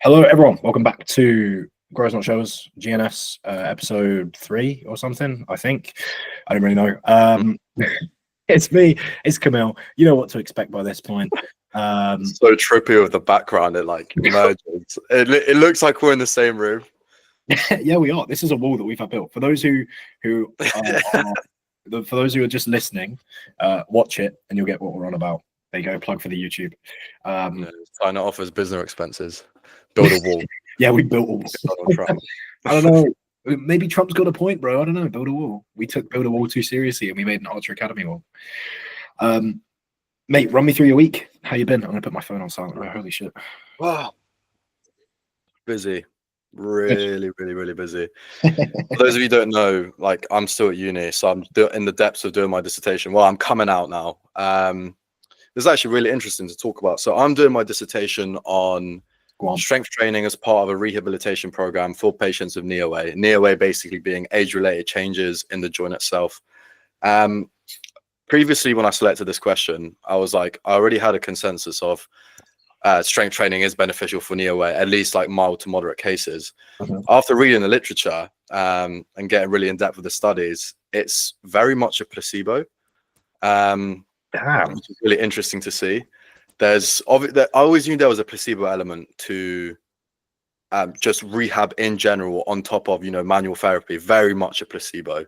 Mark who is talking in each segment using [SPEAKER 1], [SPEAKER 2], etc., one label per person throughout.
[SPEAKER 1] Hello, everyone. Welcome back to Grows Not Shows, GNS, episode 3 or something, I think. I don't really know. It's me. It's Camille. You know what to expect by this point.
[SPEAKER 2] So trippy with the background. It like merges. It looks like we're in the same room.
[SPEAKER 1] Yeah, we are. This is a wall that we've had built. For those who for those who are just listening, watch it and you'll get what we're on about. There you go. Plug for the YouTube.
[SPEAKER 2] Sign it off as business expenses. Build a wall.
[SPEAKER 1] Yeah, we built a wall.
[SPEAKER 2] Trump.
[SPEAKER 1] I don't know. Maybe Trump's got a point, bro. I don't know. Build a wall. We took build a wall too seriously, and we made an Archer Academy wall. Mate, run me through your week. How you been? I'm gonna put my phone on silent. Holy shit.
[SPEAKER 2] Wow. Busy. Really busy. For those of you who don't know, like I'm still at uni, so I'm in the depths of doing my dissertation. Well, I'm coming out now. This is actually really interesting to talk about. So I'm doing my dissertation on strength training as part of a rehabilitation program for patients with knee OA. Knee OA basically being age-related changes in the joint itself. Previously, when I selected this question, I was like, I already had a consensus of strength training is beneficial for knee OA, at least like mild to moderate cases. After reading the literature and getting really in depth with the studies, it's very much a placebo. Which is really interesting to see. I always knew there was a placebo element to just rehab in general on top of, manual therapy, very much a placebo.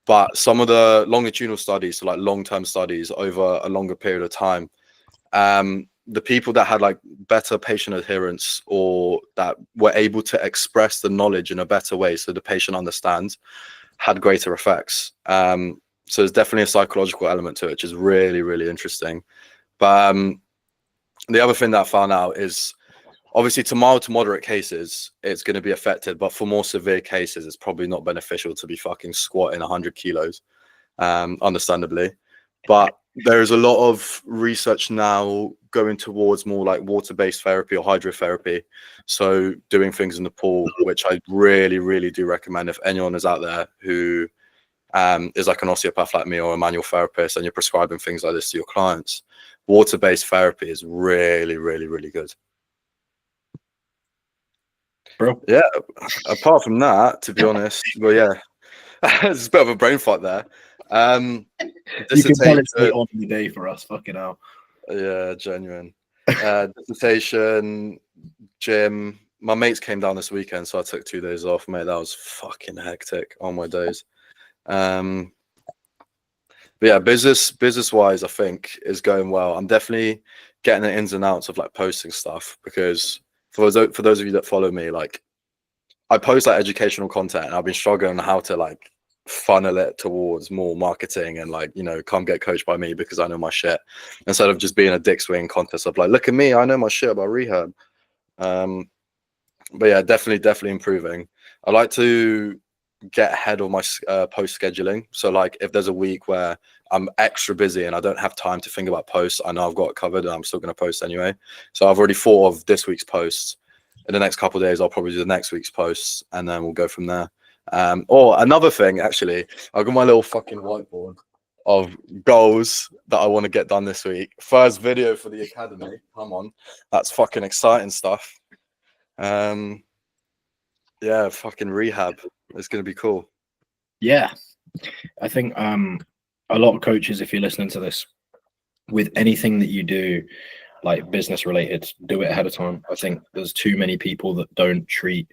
[SPEAKER 2] But some of the longitudinal studies, so like long-term studies over a longer period of time, the people that had like better patient adherence or that were able to express the knowledge in a better way so the patient understands had greater effects. So there's definitely a psychological element to it, which is really interesting. But the other thing that I found out is obviously to mild to moderate cases, it's going to be affected. But for more severe cases, it's probably not beneficial to be fucking squatting 100 kilos, understandably. But there's a lot of research now going towards more like water-based therapy or hydrotherapy. So doing things in the pool, which I really do recommend if anyone is out there who is like an osteopath like me or a manual therapist and you're prescribing things like this to your clients. Water-based therapy is really good.
[SPEAKER 1] Bro.
[SPEAKER 2] Yeah, apart from that, to be honest, well, yeah, it's a bit of a brain fart there.
[SPEAKER 1] You can tell it's late on in the day for us, fucking hell.
[SPEAKER 2] Yeah, genuine. Dissertation, gym. My mates came down this weekend, so I took 2 days off, mate. That was fucking hectic on my days. But yeah, business wise, I think is going well. I'm definitely getting the ins and outs of like posting stuff, because for those of you that follow me, like I post like educational content and I've been struggling how to like funnel it towards more marketing and like, come get coached by me because I know my shit, instead of just being a dick swing contest of like, look at me, I know my shit about rehab. But yeah, definitely improving. I like to get ahead of my post scheduling. So like if there's a week where I'm extra busy and I don't have time to think about posts, I know I've got it covered and I'm still going to post anyway. So I've already thought of this week's posts. In the next couple of days, I'll probably do the next week's posts and then we'll go from there. Or another thing, actually, I've got my little fucking whiteboard of goals that I want to get done this week. First video for the academy. Come on. That's fucking exciting stuff. Yeah, fucking rehab. It's going to be cool.
[SPEAKER 1] Yeah. I think a lot of coaches, if you're listening to this, with anything that you do, like business related, do it ahead of time. I think there's too many people that don't treat,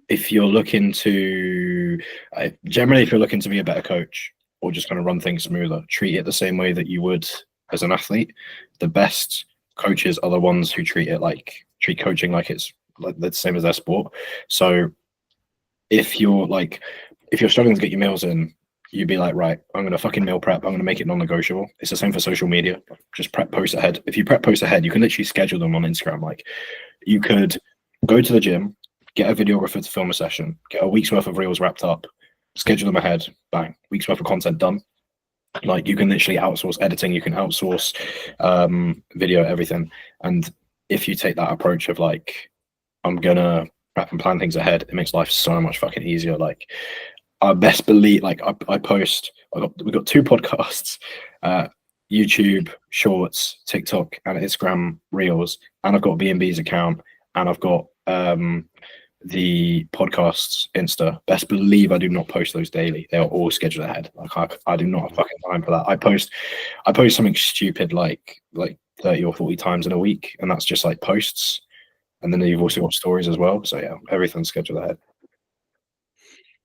[SPEAKER 1] if you're looking to, generally, if you're looking to be a better coach or just kind of run things smoother, treat it the same way that you would as an athlete. The best coaches are the ones who treat coaching like it's like the same as their sport. So if you're struggling to get your meals in, you'd be like, right, I'm going to fucking meal prep. I'm going to make it non-negotiable. It's the same for social media. Just prep posts ahead. If you prep posts ahead, you can literally schedule them on Instagram. Like you could go to the gym, get a videographer to film a session, get a week's worth of reels wrapped up, schedule them ahead, bang, week's worth of content done. Like you can literally outsource editing, you can outsource video, everything. And if you take that approach of like, I'm going to prep and plan things ahead, it makes life so much fucking easier. Like I best believe, like we've got 2 podcasts, YouTube Shorts, TikTok and Instagram Reels, and I've got BNB's account and I've got the podcasts Insta. Best believe I do not post those daily. They are all scheduled ahead. Like I do not have fucking time for that. I post something stupid like 30 or 40 times in a week, and that's just like posts. And then you've also got stories as well. So yeah, everything's scheduled ahead.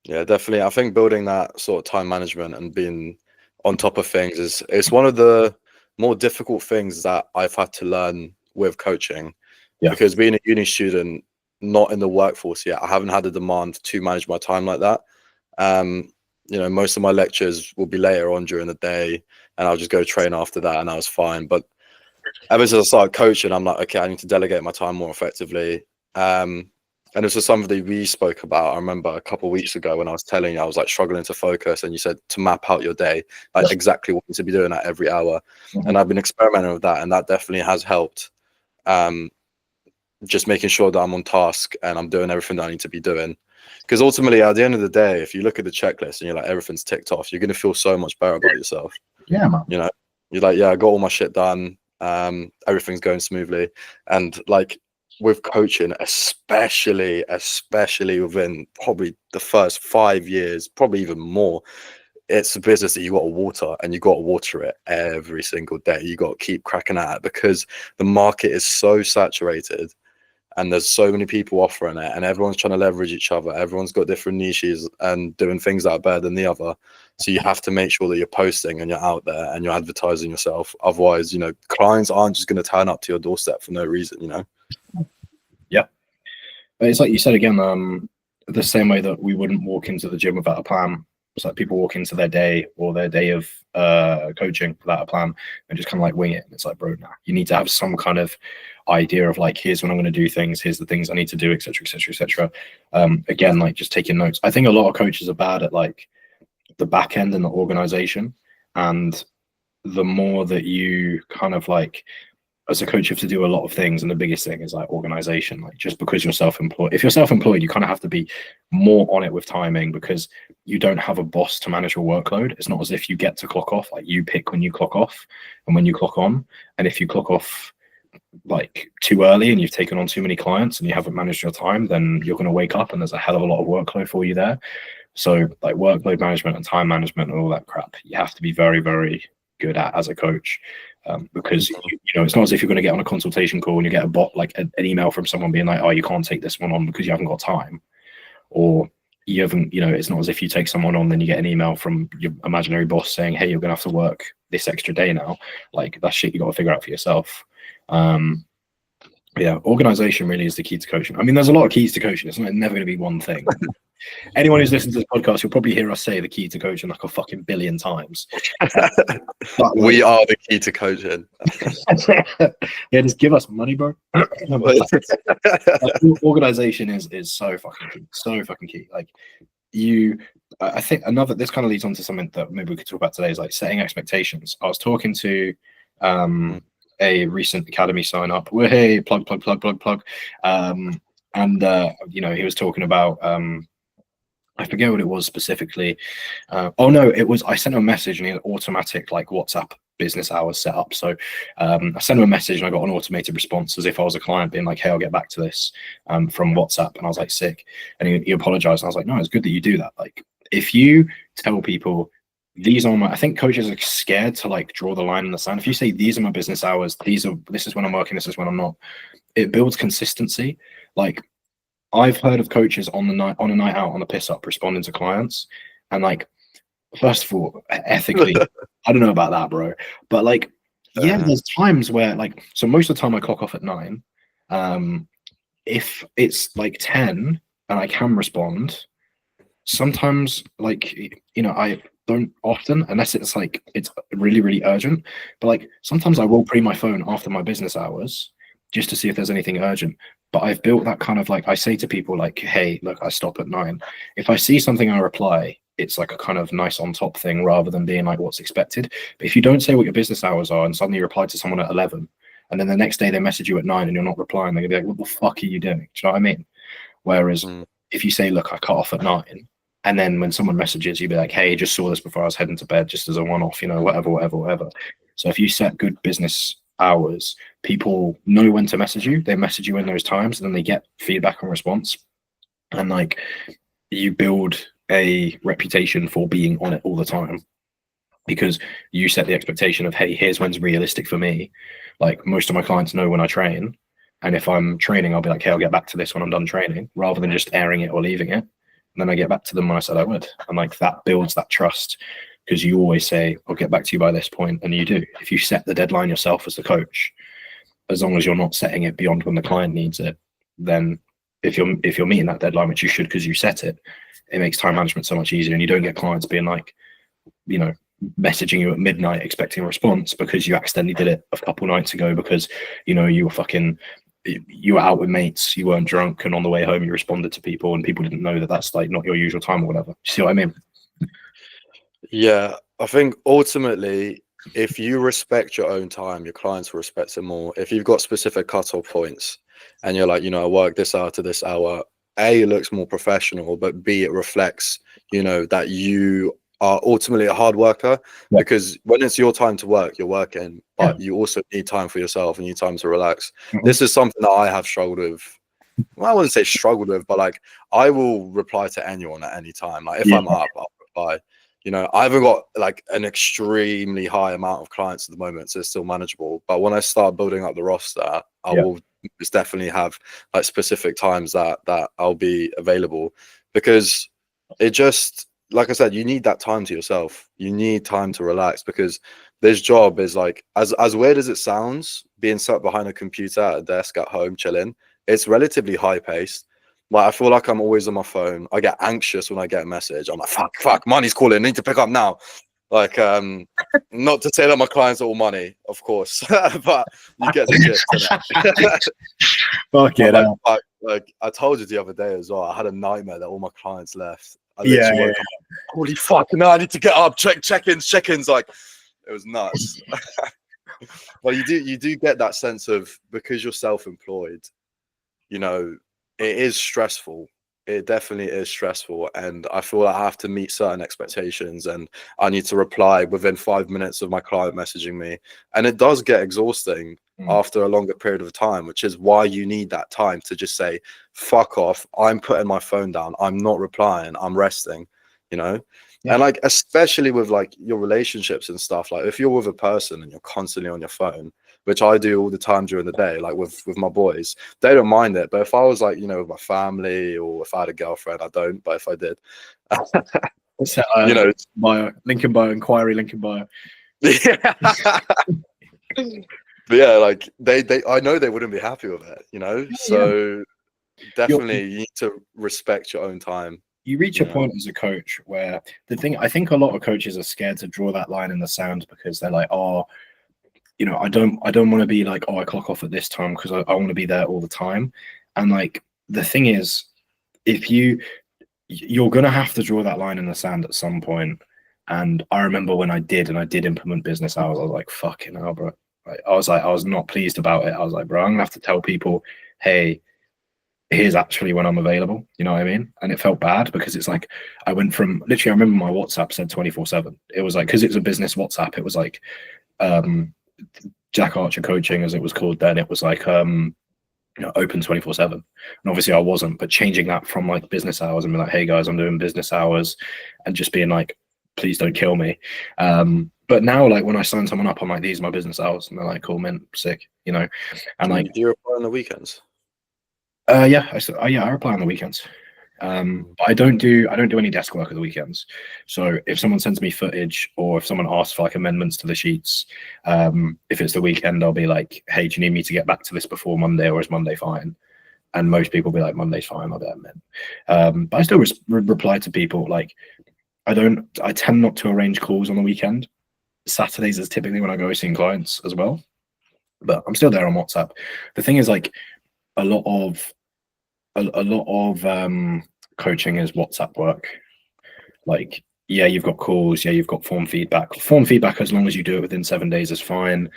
[SPEAKER 2] Yeah, definitely. I think building that sort of time management and being on top of things is one of the more difficult things that I've had to learn with coaching.
[SPEAKER 1] Yeah.
[SPEAKER 2] Because being a uni student, not in the workforce yet, I haven't had the demand to manage my time like that. You know, most of my lectures will be later on during the day, and I'll just go train after that, and I was fine. But ever since I started coaching, I'm like, okay, I need to delegate my time more effectively. And this was something we spoke about. I remember a couple of weeks ago when I was telling you I was like struggling to focus, and you said to map out your day, like exactly what you should be doing at every hour. And I've been experimenting with that, and that definitely has helped. Just making sure that I'm on task and I'm doing everything that I need to be doing. Because ultimately, at the end of the day, if you look at the checklist and you're like, everything's ticked off, you're going to feel so much better about yourself.
[SPEAKER 1] Yeah, man.
[SPEAKER 2] You know, you're like, yeah, I got all my shit done. Everything's going smoothly. And like with coaching, especially within probably the first 5 years, probably even more, it's a business that you got to water, and you got to water it every single day. You got to keep cracking at it because the market is so saturated. And there's so many people offering it, and everyone's trying to leverage each other. Everyone's got different niches and doing things that are better than the other. So you have to make sure that you're posting and you're out there and you're advertising yourself. Otherwise, you know, clients aren't just going to turn up to your doorstep for no reason, you know?
[SPEAKER 1] Yeah. It's like you said again, the same way that we wouldn't walk into the gym without a plan. It's like people walk into their day or their day of coaching without a plan and just kind of like wing it. And it's like, bro, nah, you need to have some kind of idea of like, here's when I'm going to do things, here's the things I need to do, etc., etc., etc. Again, like just taking notes. I think a lot of coaches are bad at like the back end and the organization. And the more that you kind of like, as a coach, you have to do a lot of things, and the biggest thing is like organization. Like just because you're self-employed, if you're self-employed, you kind of have to be more on it with timing because you don't have a boss to manage your workload. It's not as if you get to clock off. Like you pick when you clock off and when you clock on. And if you clock off like too early and you've taken on too many clients and you haven't managed your time, then you're going to wake up and there's a hell of a lot of workload for you there. So like workload management and time management and all that crap, you have to be very, very good at as a coach. Because you know, it's not as if you're going to get on a consultation call and you get a bot like an email from someone being like, oh, you can't take this one on because you haven't got time, or you haven't, you know, it's not as if you take someone on then you get an email from your imaginary boss saying, hey, you're gonna have to work this extra day now. Like that shit you got to figure out for yourself. Yeah, organization really is the key to coaching. I mean, there's a lot of keys to coaching. It's never going to be one thing. Anyone who's listened to this podcast, you'll probably hear us say the key to coaching like a fucking billion times. But
[SPEAKER 2] we are the key to coaching.
[SPEAKER 1] Yeah, just give us money, bro. Organization is so fucking key. Like I think this kind of leads on to something that maybe we could talk about today, is like setting expectations. I was talking to a recent academy sign up. Well, hey, plug. And you know, he was talking about I forget what it was specifically. Oh no, it was, I sent him a message and he had automatic like WhatsApp business hours set up. So I sent him a message and I got an automated response as if I was a client being like, hey, I'll get back to this from WhatsApp. And I was like, sick. And he apologized. And I was like, no, it's good that you do that. Like if you tell people these are my, I think coaches are scared to like draw the line in the sand. If you say these are my business hours, this is when I'm working, this is when I'm not, it builds consistency. Like I've heard of coaches on a night out on the piss up responding to clients, and like, first of all, ethically, I don't know about that, bro. But like, yeah, there's times where like, so most of the time I clock off at 9. If it's like 10 and I can respond, sometimes like, you know, I don't often, unless it's like it's really, really urgent. But like sometimes I will pre my phone after my business hours just to see if there's anything urgent. But I've built that kind of like, I say to people like, hey, look, I stop at 9. If I see something, I reply. It's like a kind of nice on top thing rather than being like what's expected. But if you don't say what your business hours are and suddenly you reply to someone at 11, and then the next day they message you at 9 and you're not replying, they're gonna be like, what the fuck are you doing? Do you know what I mean? Whereas if you say, look, I cut off at 9, and then when someone messages, you'd be like, hey, just saw this before I was heading to bed, just as a one-off, you know, whatever. So if you set good business hours, people know when to message you. They message you in those times, and then they get feedback and response. And like, you build a reputation for being on it all the time, because you set the expectation of, hey, here's when's realistic for me. Like, most of my clients know when I train, and if I'm training, I'll be like, hey, I'll get back to this when I'm done training, rather than just airing it or leaving it. And then I get back to them when I said I would. And like, that builds that trust, because you always say, I'll get back to you by this point, and you do. If you set the deadline yourself as the coach, as long as you're not setting it beyond when the client needs it, then if you're meeting that deadline, which you should because you set it, it makes time management so much easier. And you don't get clients being like, you know, messaging you at midnight expecting a response because you accidentally did it a couple nights ago, because, you know, you were out with mates, you weren't drunk, and on the way home you responded to people, and people didn't know that that's like not your usual time or whatever. You see what I mean?
[SPEAKER 2] Yeah, I think ultimately, if you respect your own time, your clients will respect it more. If you've got specific cutoff points and you're like, you know, I work this hour to this hour, A, it looks more professional, but B, it reflects, you know, that you are ultimately a hard worker.
[SPEAKER 1] Yeah.
[SPEAKER 2] Because when it's your time to work, you're working, but you also need time for yourself and you need time to relax. This is something that I have struggled with. Well, I wouldn't say struggled with, but like, I will reply to anyone at any time. Like, if I'm up, I'll reply. You know, I haven't got like an extremely high amount of clients at the moment, so it's still manageable. But when I start building up the roster, I will just definitely have like specific times that I'll be available, because it just, like I said, you need that time to yourself. You need time to relax, because this job is like, as weird as it sounds, being sat behind a computer at a desk at home chilling, it's relatively high paced. Like, I feel like I'm always on my phone. I get anxious when I get a message. I'm like, fuck, money's calling. I need to pick up now. Like, not to say that my clients are all money, of course, but you get the gist.
[SPEAKER 1] Fuck it.
[SPEAKER 2] Like, I told you the other day as well, I had a nightmare that all my clients left. I literally woke up, holy fuck, no, I need to get up, check-ins. Like, it was nuts. Well, you do get that sense of, because you're self-employed, you know, it is stressful. It definitely is stressful, and I feel like I have to meet certain expectations, and I need to reply within 5 minutes of my client messaging me, and it does get exhausting after a longer period of time, which is why you need that time to just say, fuck off, I'm putting my phone down, I'm not replying, I'm resting, you know. And like, especially with like your relationships and stuff, like if you're with a person and you're constantly on your phone, which I do all the time during the day, like with my boys, they don't mind it. But if I was like, you know, with my family, or if I had a girlfriend, I don't, but if I did, you know,
[SPEAKER 1] bio, link in bio, Enquire, link in bio.
[SPEAKER 2] Yeah. But yeah, like they I know they wouldn't be happy with it, you know. So definitely you need to respect your own time.
[SPEAKER 1] You reach a point as a coach where I think a lot of coaches are scared to draw that line in the sand, because they're like, oh, you know, I don't want to be like, oh, I clock off at this time, because I want to be there all the time. And like, the thing is, if you're going to have to draw that line in the sand at some point. And I remember when I did implement business hours, I was like, fucking hell, bro. I was not pleased about it. I was like, bro, I'm gonna have to tell people, hey, here's actually when I'm available. You know what I mean? And it felt bad, because it's like, I went from literally, I remember my WhatsApp said 24/7. It was like, because it's a business WhatsApp, it was like Jack Archer coaching, as it was called then. It was like you know, open 24/7. And obviously I wasn't, but changing that from like business hours and be like, hey guys, I'm doing business hours, and just being like, please don't kill me. But now, like, when I sign someone up, I'm like, these are my business hours, and they're like, cool, man, sick, you know. And like,
[SPEAKER 2] do you reply on the weekends?
[SPEAKER 1] I reply on the weekends. But I don't do any desk work at the weekends. So if someone sends me footage, or if someone asks for like amendments to the sheets, if it's the weekend, I'll be like, hey, do you need me to get back to this before Monday, or is Monday fine? And most people will be like, Monday's fine, I'll get them in. But I still reply to people. Like, I tend not to arrange calls on the weekend. Saturdays is typically when I go seeing clients as well, but I'm still there on WhatsApp. The thing is, like, a lot of coaching is WhatsApp work. Like, yeah, you've got calls, yeah, you've got form feedback. Form feedback, as long as you do it within 7 days, is fine.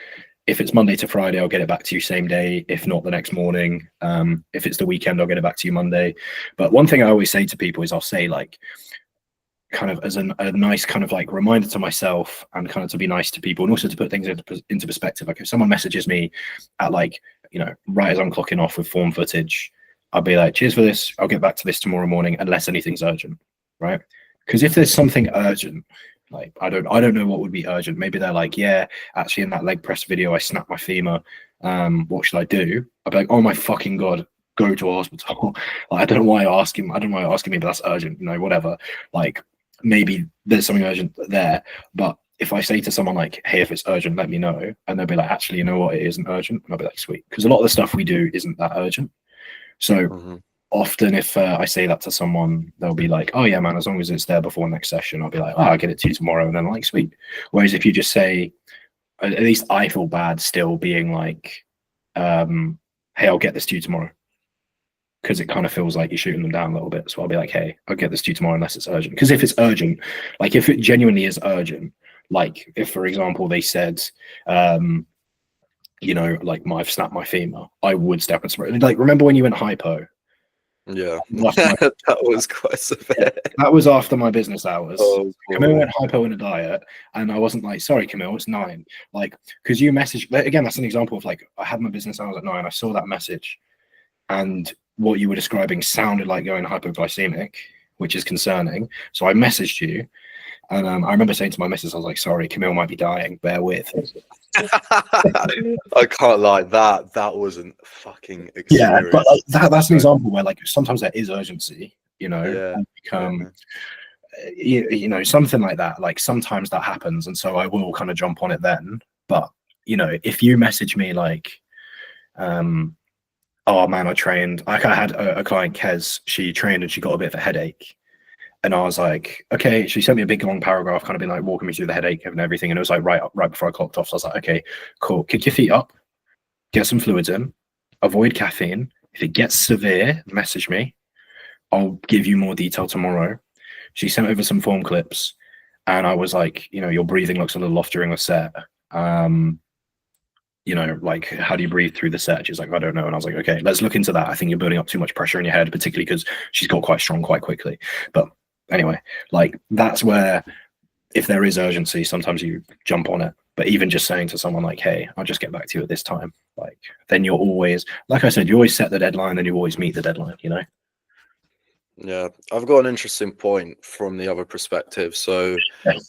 [SPEAKER 1] If it's Monday to Friday, I'll get it back to you same day, if not the next morning. If it's the weekend, I'll get it back to you Monday. But one thing I always say to people is, I'll say, like, kind of as a nice kind of like reminder to myself, and kind of to be nice to people, and also to put things into perspective. Like if someone messages me at like, you know, right as I'm clocking off with form footage, I'll be like, cheers for this, I'll get back to this tomorrow morning, unless anything's urgent, right? Because if there's something urgent, like I don't know what would be urgent. Maybe they're like, yeah, actually in that leg press video I snapped my femur, what should I do? I'd be like, oh my fucking god, go to a hospital. Like, I don't know why you're asking me, but that's urgent, you know, whatever. Like maybe there's something urgent there. But if I say to someone like, hey, if it's urgent, let me know, and they'll be like, actually, you know what, it isn't urgent, and I'll be like, sweet, because a lot of the stuff we do isn't that urgent. So often if I say that to someone, they'll be like, oh yeah, man, as long as it's there before next session, I'll be like, oh, I'll get it to you tomorrow, and then I'm like, sweet. Whereas if you just say, at least I feel bad still being like, hey, I'll get this to you tomorrow, because it kind of feels like you're shooting them down a little bit. So I'll be like, hey, I'll get this to you tomorrow unless it's urgent. Because if it's urgent, like if it genuinely is urgent, like if, for example, they said, you know, like I've snapped my femur, I would step and spray. Like, remember when you went hypo?
[SPEAKER 2] Yeah, that was quite severe.
[SPEAKER 1] Yeah, that was after my business hours.
[SPEAKER 2] Oh,
[SPEAKER 1] Camille went hypo in a diet, and I wasn't like, sorry, Camille, it's 9. Like, because you messaged, again, that's an example of like, I had my business hours at 9, I saw that message, and what you were describing sounded like going hypoglycemic, which is concerning. So I messaged you, and I remember saying to my missus, I was like, sorry, Camille might be dying, bear with.
[SPEAKER 2] I can't lie, that wasn't fucking experience.
[SPEAKER 1] Yeah, but like, that's an example where like sometimes there is urgency, you know, you know, something like that. Like sometimes that happens, and so I will kind of jump on it then. But you know, if you message me like, oh man, I trained, like I had a client, Kez, she trained and she got a bit of a headache. And I was like, okay, she sent me a big long paragraph, kind of been like walking me through the headache and everything. And it was like right before I clocked off. So I was like, okay, cool. Kick your feet up, get some fluids in, avoid caffeine. If it gets severe, message me. I'll give you more detail tomorrow. She sent over some form clips, and I was like, you know, your breathing looks a little off during the set. You know, like, how do you breathe through the set? She's like, I don't know. And I was like, okay, let's look into that. I think you're building up too much pressure in your head, particularly because she's got quite strong quite quickly. But anyway, like that's where, if there is urgency, sometimes you jump on it. But even just saying to someone like, hey, I'll just get back to you at this time, like then you're always, like I said, you always set the deadline, and you always meet the deadline, you know?
[SPEAKER 2] Yeah, I've got an interesting point from the other perspective. So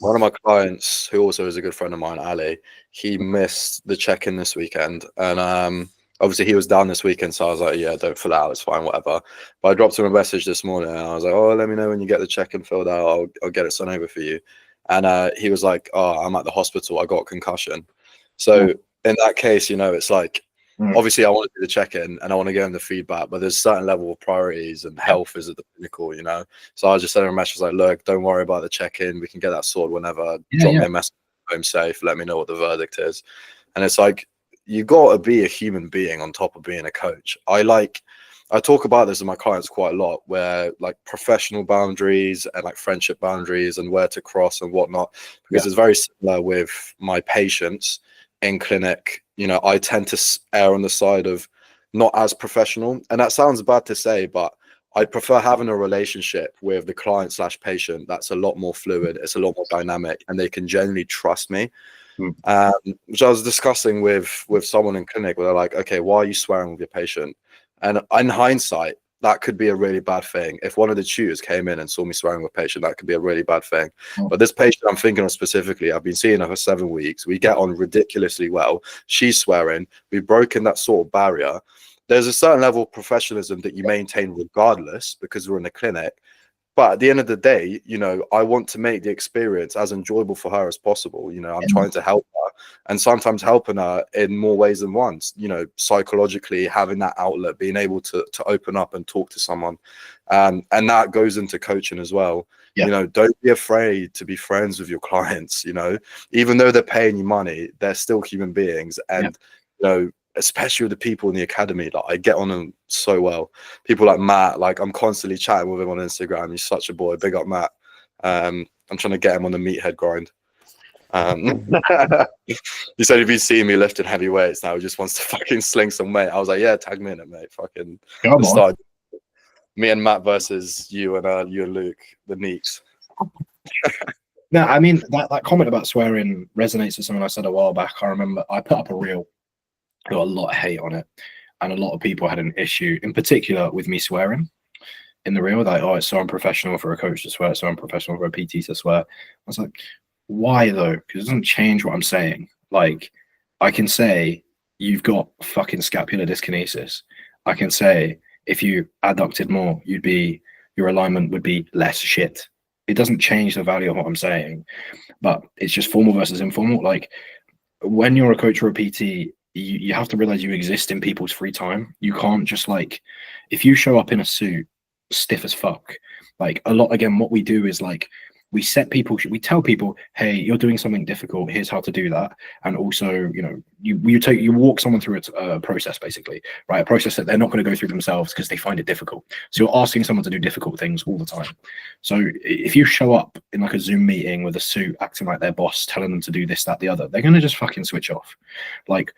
[SPEAKER 2] one of my clients, who also is a good friend of mine, Ali, he missed the check-in this weekend, and obviously he was down this weekend, so I was like, yeah, don't fill out, it's fine, whatever. But I dropped him a message this morning, and I was like, oh, let me know when you get the check-in filled out, I'll get it sent over for you. And he was like, oh, I'm at the hospital, I got a concussion. So in that case, you know, it's like, obviously I want to do the check-in and I want to give him the feedback, but there's a certain level of priorities, and health is at the pinnacle, you know? So I just sent him a message like, look, don't worry about the check-in, we can get that sorted whenever. Drop me a message, home safe, let me know what the verdict is. And it's like, you got to be a human being on top of being a coach. I talk about this with my clients quite a lot, where like professional boundaries and like friendship boundaries and where to cross and whatnot, because it's very similar with my patients in clinic. You know, I tend to err on the side of not as professional, and that sounds bad to say, but I prefer having a relationship with the client / patient that's a lot more fluid, it's a lot more dynamic, and they can generally trust me. Which I was discussing with someone in clinic, where they're like, okay, why are you swearing with your patient? And in hindsight, that could be a really bad thing. If one of the tutors came in and saw me swearing with a patient, that could be a really bad thing. But this patient I'm thinking of specifically, I've been seeing her for 7 weeks. We get on ridiculously well. She's swearing. We've broken that sort of barrier. There's a certain level of professionalism that you maintain regardless, because we're in a clinic. But at the end of the day, you know, I want to make the experience as enjoyable for her as possible. You know, I'm trying to help her, and sometimes helping her in more ways than once, you know, psychologically, having that outlet, being able to open up and talk to someone. And that goes into coaching as well. You know, don't be afraid to be friends with your clients. You know, even though they're paying you money, they're still human beings. And, you know, especially with the people in the academy, like I get on them so well. People like Matt, like I'm constantly chatting with him on Instagram. He's such a boy. Big up Matt. I'm trying to get him on the meathead grind. He said if he's seen me lifting heavy weights now, he just wants to fucking sling some weight. I was like, yeah, tag me in it, mate. Fucking start. Me and Matt versus you and Luke, the Neeks.
[SPEAKER 1] No, I mean that comment about swearing resonates with something I said a while back. I remember I put up a reel, got a lot of hate on it, and a lot of people had an issue, in particular, with me swearing in the reel. Like, oh, it's so unprofessional for a coach to swear, it's so unprofessional for a PT to swear. I was like, why though? Because it doesn't change what I'm saying. Like, I can say you've got fucking scapular dyskinesis. I can say if you adducted more, your alignment would be less shit. It doesn't change the value of what I'm saying, but it's just formal versus informal. Like, when you're a coach or a PT, you have to realize you exist in people's free time. You can't just like, if you show up in a suit stiff as fuck, like a lot, again, what we do is like, we tell people, hey, you're doing something difficult, here's how to do that. And also, you know, you walk someone through a process, basically, right? A process that they're not going to go through themselves because they find it difficult. So you're asking someone to do difficult things all the time. So if you show up in like a Zoom meeting with a suit, acting like their boss, telling them to do this, that, the other, they're going to just fucking switch off. Like,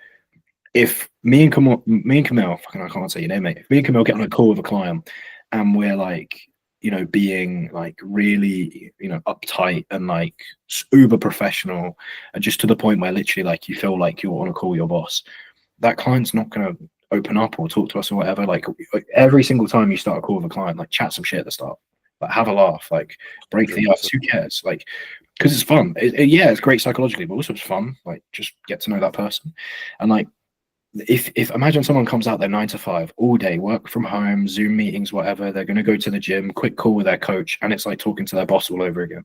[SPEAKER 1] if me and Camille, fucking, I can't say your name, mate. If me and Camille get on a call with a client and we're like, you know, being like really, you know, uptight and like uber professional, and just to the point where literally like you feel like you're on a call with your boss, that client's not going to open up or talk to us or whatever. Like every single time you start a call with a client, like chat some shit at the start, like have a laugh, like break the ice. Who cares? Like, because it's fun. Yeah, it's great psychologically, but also it's fun. Like, just get to know that person. And like, if imagine someone comes out there 9 to 5 all day, work from home, Zoom meetings, whatever, they're going to go to the gym, quick call with their coach, and it's like talking to their boss all over again.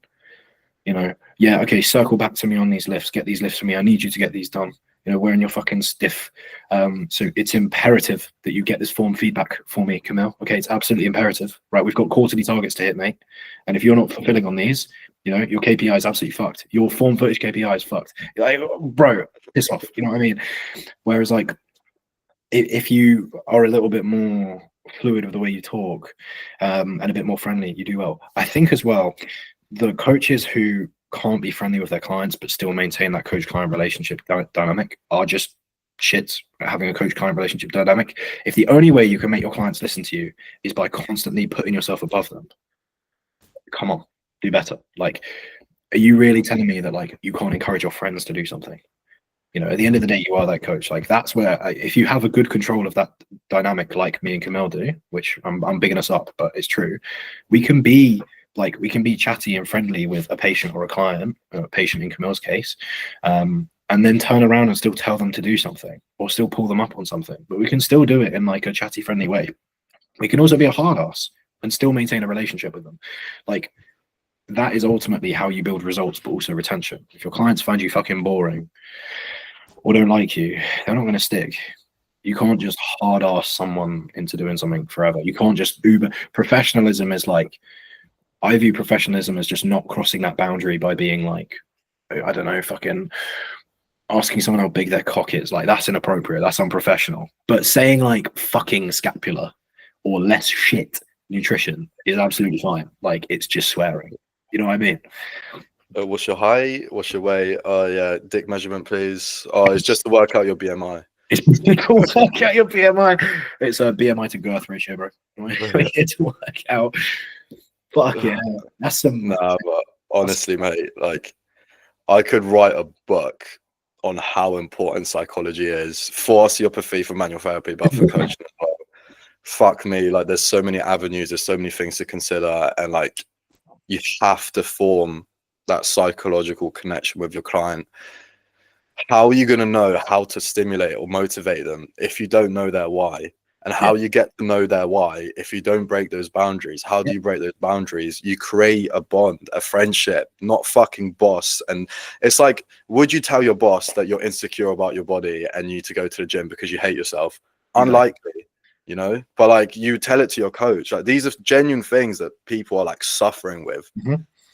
[SPEAKER 1] You know, yeah, okay, circle back to me on these lifts, get these lifts for me, I need you to get these done. You know, wearing your fucking stiff. So it's imperative that you get this form feedback for me, Camille. Okay, it's absolutely imperative, right? We've got quarterly targets to hit, mate. And if you're not fulfilling on these, you know, your KPI is absolutely fucked. Your form footage KPI is fucked. You're like, bro, piss off. You know what I mean? Whereas like, if you are a little bit more fluid with the way you talk, and a bit more friendly, you do well. I think as well, the coaches who can't be friendly with their clients but still maintain that coach-client relationship dynamic are just shits at having a coach-client relationship dynamic. If the only way you can make your clients listen to you is by constantly putting yourself above them, come on, do better. Like, are you really telling me that like you can't encourage your friends to do something? You know, at the end of the day, you are that coach. Like, that's where if you have a good control of that dynamic, like me and Camille do, which I'm bigging us up, but it's true, we can be chatty and friendly with a patient or a client, a patient in Camille's case, and then turn around and still tell them to do something or still pull them up on something. But we can still do it in like a chatty, friendly way. We can also be a hard ass and still maintain a relationship with them. Like, that is ultimately how you build results, but also retention. If your clients find you fucking boring or don't like you, they're not going to stick. You can't just hard ass someone into doing something forever. You can't just uber. Professionalism is like, I view professionalism as just not crossing that boundary by being like, I don't know, fucking asking someone how big their cock is. Like, that's inappropriate. That's unprofessional. But saying like fucking scapula or less shit nutrition is absolutely fine. Like, it's just swearing. You know what I mean?
[SPEAKER 2] What's your height? What's your weight? Oh yeah, dick measurement, please. Oh, it's just to work out your BMI.
[SPEAKER 1] It's to work out your BMI. It's a BMI to girth ratio, bro. We're here to work out. Fuck yeah, that's some.
[SPEAKER 2] Nah, but honestly, mate, like, I could write a book on how important psychology is for osteopathy, for manual therapy, but for coaching as well. Fuck me, like, there's so many avenues, there's so many things to consider, and like, you have to form that psychological connection with your client. How are you going to know how to stimulate or motivate them if you don't know their why? And how you get to know their why if you don't break those boundaries? How do you break those boundaries? You create a bond, a friendship, not fucking boss. And it's like, would you tell your boss that you're insecure about your body and you need to go to the gym because you hate yourself? Unlikely, you know? But like, you tell it to your coach. Like, these are genuine things that people are like suffering with.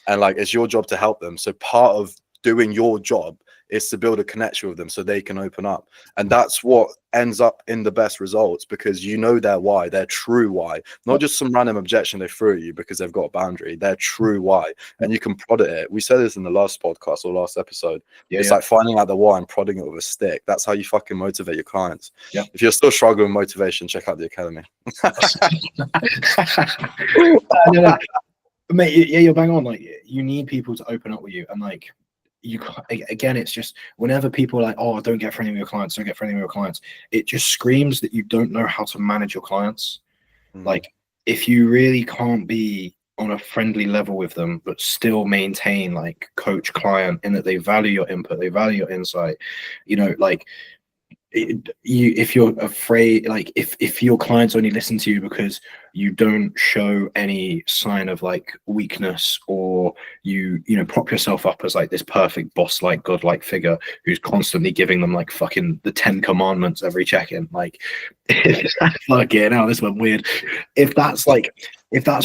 [SPEAKER 2] And like, it's your job to help them. So part of doing your job is to build a connection with them so they can open up. And that's what ends up in the best results, because you know their why, their true why, not just some random objection they threw at you because they've got a boundary, their true why. And you can prod at it. We said this in the last podcast or last episode. It's like finding out the why and prodding it with a stick. That's how you fucking motivate your clients. If you're still struggling with motivation, check out the academy.
[SPEAKER 1] Mate, yeah, you're bang on. Like, you need people to open up with you, and like, again, it's just whenever people are like, oh, don't get friendly with your clients, don't get friendly with your clients, it just screams that you don't know how to manage your clients. Like, if you really can't be on a friendly level with them, but still maintain like coach client in that they value your input, they value your insight, you know, like if you're afraid, like if your clients only listen to you because you don't show any sign of like weakness, or you know, prop yourself up as like this perfect boss, like godlike figure who's constantly giving them like fucking the 10 commandments every check-in, like fucking hell, this went weird. If that's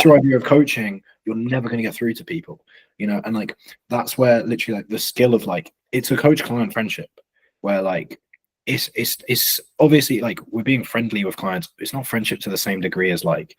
[SPEAKER 1] your idea of coaching, you're never going to get through to people, you know. And like, that's where literally like the skill of like, it's a coach client friendship where like it's obviously like we're being friendly with clients. It's not friendship to the same degree as like,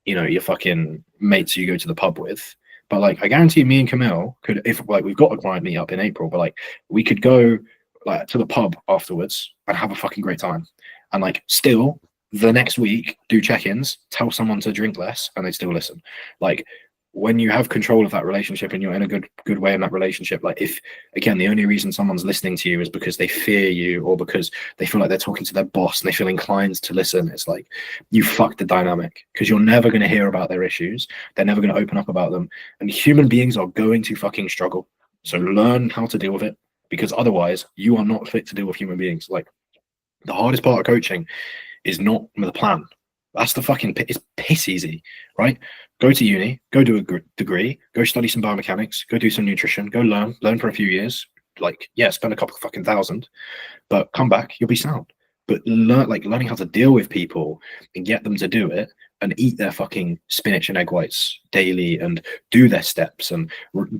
[SPEAKER 1] you know, your fucking mates you go to the pub with. But like, I guarantee me and Camille could, if like we've got a client meet up in April, but like we could go like to the pub afterwards and have a fucking great time, and like still the next week do check-ins, tell someone to drink less, and they still listen. Like, when you have control of that relationship and you're in a good way in that relationship, like if again the only reason someone's listening to you is because they fear you or because they feel like they're talking to their boss and they feel inclined to listen, it's like you fucked the dynamic, because you're never going to hear about their issues, they're never going to open up about them, and human beings are going to fucking struggle. So learn how to deal with it, because otherwise you are not fit to deal with human beings. Like, the hardest part of coaching is not the plan. That's the fucking it's piss easy, right? Go to uni, go do a degree, go study some biomechanics, go do some nutrition, go learn for a few years. Like, yeah, spend a couple of fucking thousand, but come back, you'll be sound. But learning how to deal with people and get them to do it and eat their fucking spinach and egg whites daily and do their steps, and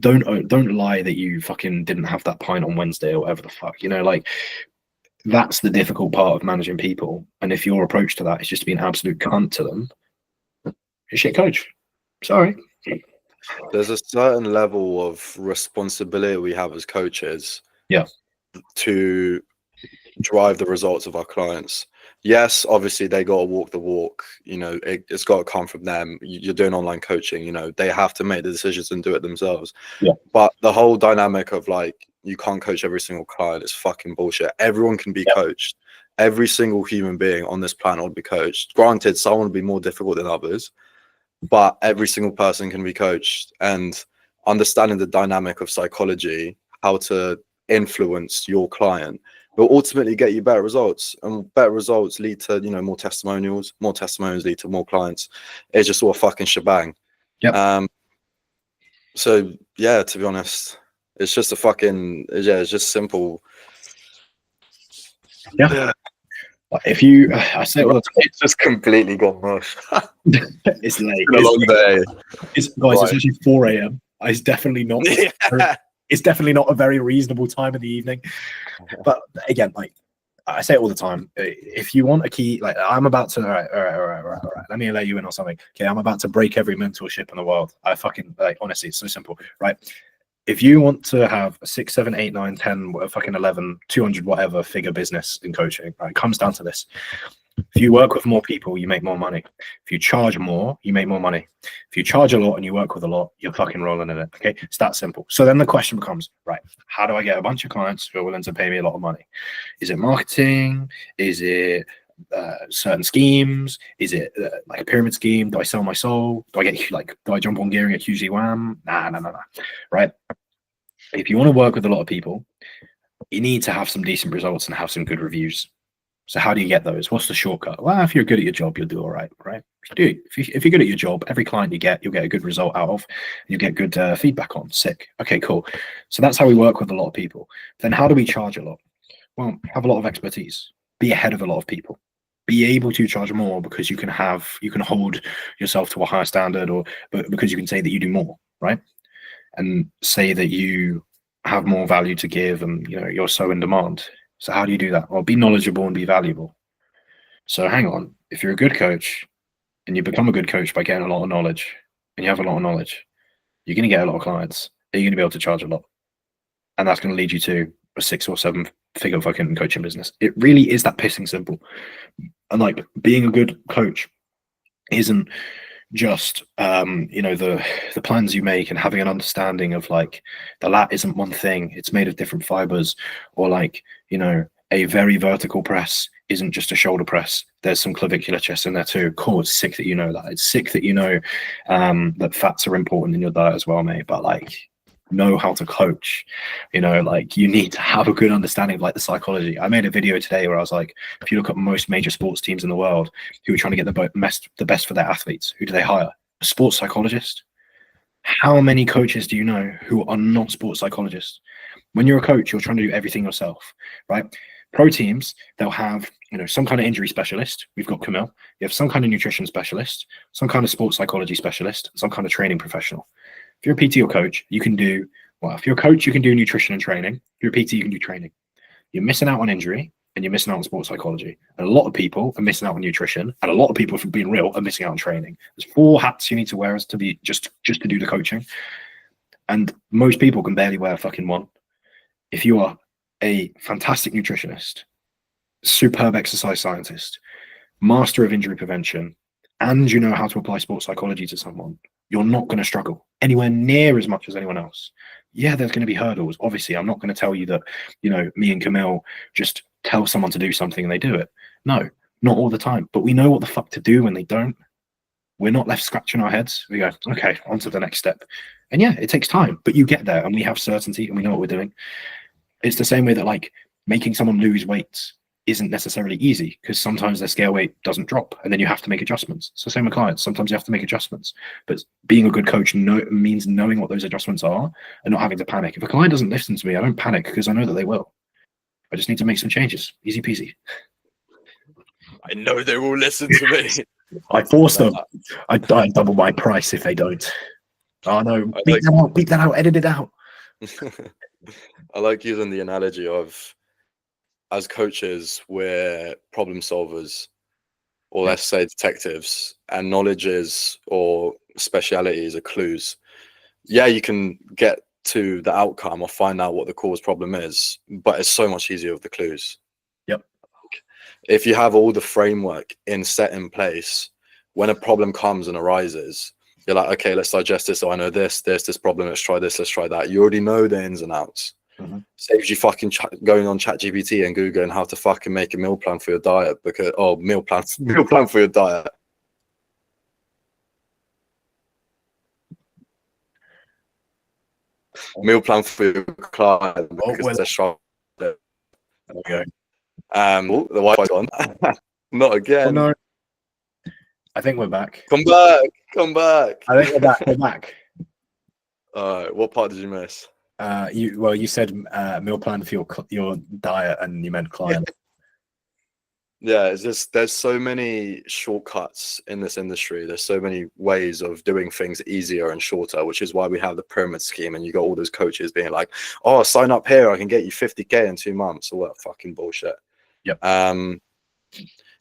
[SPEAKER 1] don't lie that you fucking didn't have that pint on Wednesday or whatever the fuck, you know, like, that's the difficult part of managing people. And if your approach to that is just to be an absolute cunt to them, you're a shit coach. Sorry.
[SPEAKER 2] There's a certain level of responsibility we have as coaches,
[SPEAKER 1] yeah,
[SPEAKER 2] to drive the results of our clients. Yes, obviously they got to walk the walk, you know, it's got to come from them. You're doing online coaching, you know, they have to make the decisions and do it themselves.
[SPEAKER 1] Yeah.
[SPEAKER 2] But the whole dynamic of like, you can't coach every single client is fucking bullshit. Everyone can be coached. Every single human being on this planet will be coached. Granted, some will be more difficult than others, but every single person can be coached. And understanding the dynamic of psychology, how to influence your client, will ultimately get you better results, and better results lead to, you know, more testimonials lead to more clients. It's just all a fucking shebang. So yeah, to be honest, it's just a fucking, it's just simple.
[SPEAKER 1] Yeah. If you, I say all the time,
[SPEAKER 2] it's just completely gone mush.
[SPEAKER 1] It's late.
[SPEAKER 2] It's been a long day.
[SPEAKER 1] Guys, right. It's actually 4 a.m. It's definitely not. It's definitely not a very reasonable time of the evening. But again, like I say it all the time, if you want a key, like I'm about to, all right, let me let you in on something. Okay, I'm about to break every mental ship in the world. I fucking, like, honestly, it's so simple, right? If you want to have a 6, 7, 8, 9, 10, fucking 11, 200, whatever figure business in coaching, right? It comes down to this. If you work with more people, you make more money. If you charge more, you make more money. If you charge a lot and you work with a lot, you're fucking rolling in it. Okay, it's that simple. So then the question becomes, right, how do I get a bunch of clients who are willing to pay me a lot of money? Is it marketing? Is it certain schemes? Is it like a pyramid scheme? Do I sell my soul? Do I jump on gearing at hugely wham? Nah. Right? If you want to work with a lot of people, you need to have some decent results and have some good reviews. So how do you get those? What's the shortcut? Well, if you're good at your job, you'll do all right, right? If you're good at your job, every client you get, you'll get a good result out of. You get good feedback on. Sick. Okay, cool. So that's how we work with a lot of people. Then how do we charge a lot? Well, have a lot of expertise. Be ahead of a lot of people. Be able to charge more because you can hold yourself to a higher standard, or because you can say that you do more, right? And say that you have more value to give, and you know you're so in demand. So how do you do that? Well, be knowledgeable and be valuable. So hang on, if you're a good coach and you become a good coach by getting a lot of knowledge, and you have a lot of knowledge, you're going to get a lot of clients. You're going to be able to charge a lot, and that's going to lead you to a 6 or 7 figure fucking coaching business. It really is that pissing simple. And like, being a good coach isn't just the plans you make and having an understanding of like the lat isn't one thing, it's made of different fibers, or like a very vertical press isn't just a shoulder press, there's some clavicular chest in there too. Cool, it's sick that you know that. It's sick that that fats are important in your diet as well, mate, but like know how to coach. Like you need to have a good understanding of like the psychology. I made a video today where I was like, if you look at most major sports teams in the world who are trying to get the best for their athletes, who do they hire? A sports psychologist. How many coaches do you know who are not sports psychologists? When you're a coach, you're trying to do everything yourself, right? Pro teams, they'll have some kind of injury specialist. We've got Camille. You have some kind of nutrition specialist, some kind of sports psychology specialist, some kind of training professional. If you're a PT or coach, you can do, well, if you're a coach, you can do nutrition and training. If you're a PT, you can do training. You're missing out on injury and you're missing out on sports psychology. And a lot of people are missing out on nutrition. And a lot of people, if we're being real, are missing out on training. There's 4 hats you need to wear as to be just to do the coaching. And most people can barely wear fucking one. If you are a fantastic nutritionist, superb exercise scientist, master of injury prevention, and you know how to apply sports psychology to someone, you're not going to struggle anywhere near as much as anyone else. Yeah, there's going to be hurdles. Obviously, I'm not going to tell you that, me and Camille just tell someone to do something and they do it. No, not all the time. But we know what the fuck to do when they don't. We're not left scratching our heads. We go, okay, on to the next step. And yeah, it takes time, but you get there and we have certainty and we know what we're doing. It's the same way that like making someone lose weight isn't necessarily easy, because sometimes their scale weight doesn't drop and then you have to make adjustments. So same with clients, sometimes you have to make adjustments, but being a good coach means knowing what those adjustments are and not having to panic. If a client doesn't listen to me, I don't panic because I know that they will. I just need to make some changes. Easy peasy.
[SPEAKER 2] I know they will listen to me.
[SPEAKER 1] I force them. I double my price if they don't. Oh no, beat that out, edit it out.
[SPEAKER 2] I like using the analogy of, as coaches, we're problem solvers, or let's say detectives, and knowledges or specialities are clues. Yeah, you can get to the outcome or find out what the cause problem is, but it's so much easier with the clues.
[SPEAKER 1] Yep.
[SPEAKER 2] If you have all the framework set in place, when a problem comes and arises, you're like, okay, let's digest this. So I know this problem. Let's try this. Let's try that. You already know the ins and outs. Mm-hmm. Saves you fucking going on ChatGPT and Googling how to fucking make a meal plan for your diet, because meal plan for your diet. Meal plan for your client, because they're struggling. There we go. The Wi-Fi's on. Not again. Oh, no.
[SPEAKER 1] I think we're back.
[SPEAKER 2] Come back.
[SPEAKER 1] I think we're back.
[SPEAKER 2] What part did you miss?
[SPEAKER 1] You said meal plan for your diet, and you meant client.
[SPEAKER 2] Yeah, it's just there's so many shortcuts in this industry. There's so many ways of doing things easier and shorter, which is why we have the pyramid scheme. And you got all those coaches being like, "Oh, sign up here, I can get you 50K in 2 months." All that fucking bullshit.
[SPEAKER 1] Yep.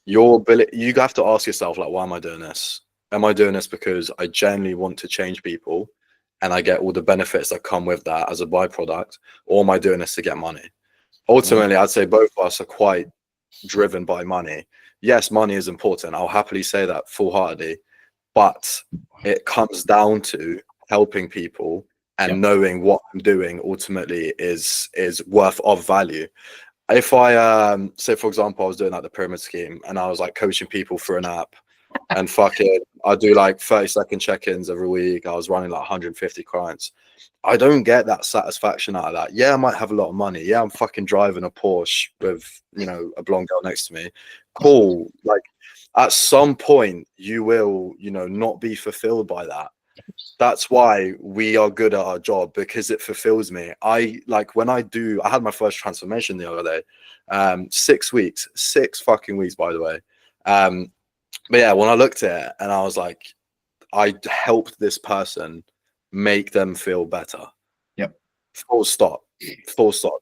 [SPEAKER 2] Your ability, you have to ask yourself, like, why am I doing this? Am I doing this because I genuinely want to change people and I get all the benefits that come with that as a byproduct, or am I doing this to get money? Ultimately, I'd say both of us are quite driven by money. Yes, money is important. I'll happily say that full-heartedly, but it comes down to helping people and knowing what I'm doing ultimately is worth of value. If I say, for example, I was doing like the pyramid scheme and I was like coaching people through an app, and fucking I do like 30-second check-ins every week, I was running like 150 clients, I don't get that satisfaction out of that. Yeah, I might have a lot of money. Yeah, I'm fucking driving a Porsche with, a blonde girl next to me. Cool. Like at some point you will, not be fulfilled by that. That's why we are good at our job, because it fulfills me. I had my first transformation the other day, 6 weeks, 6 fucking weeks, by the way. But yeah, when I looked at it and I was like, I helped this person make them feel better.
[SPEAKER 1] Yep.
[SPEAKER 2] Full stop.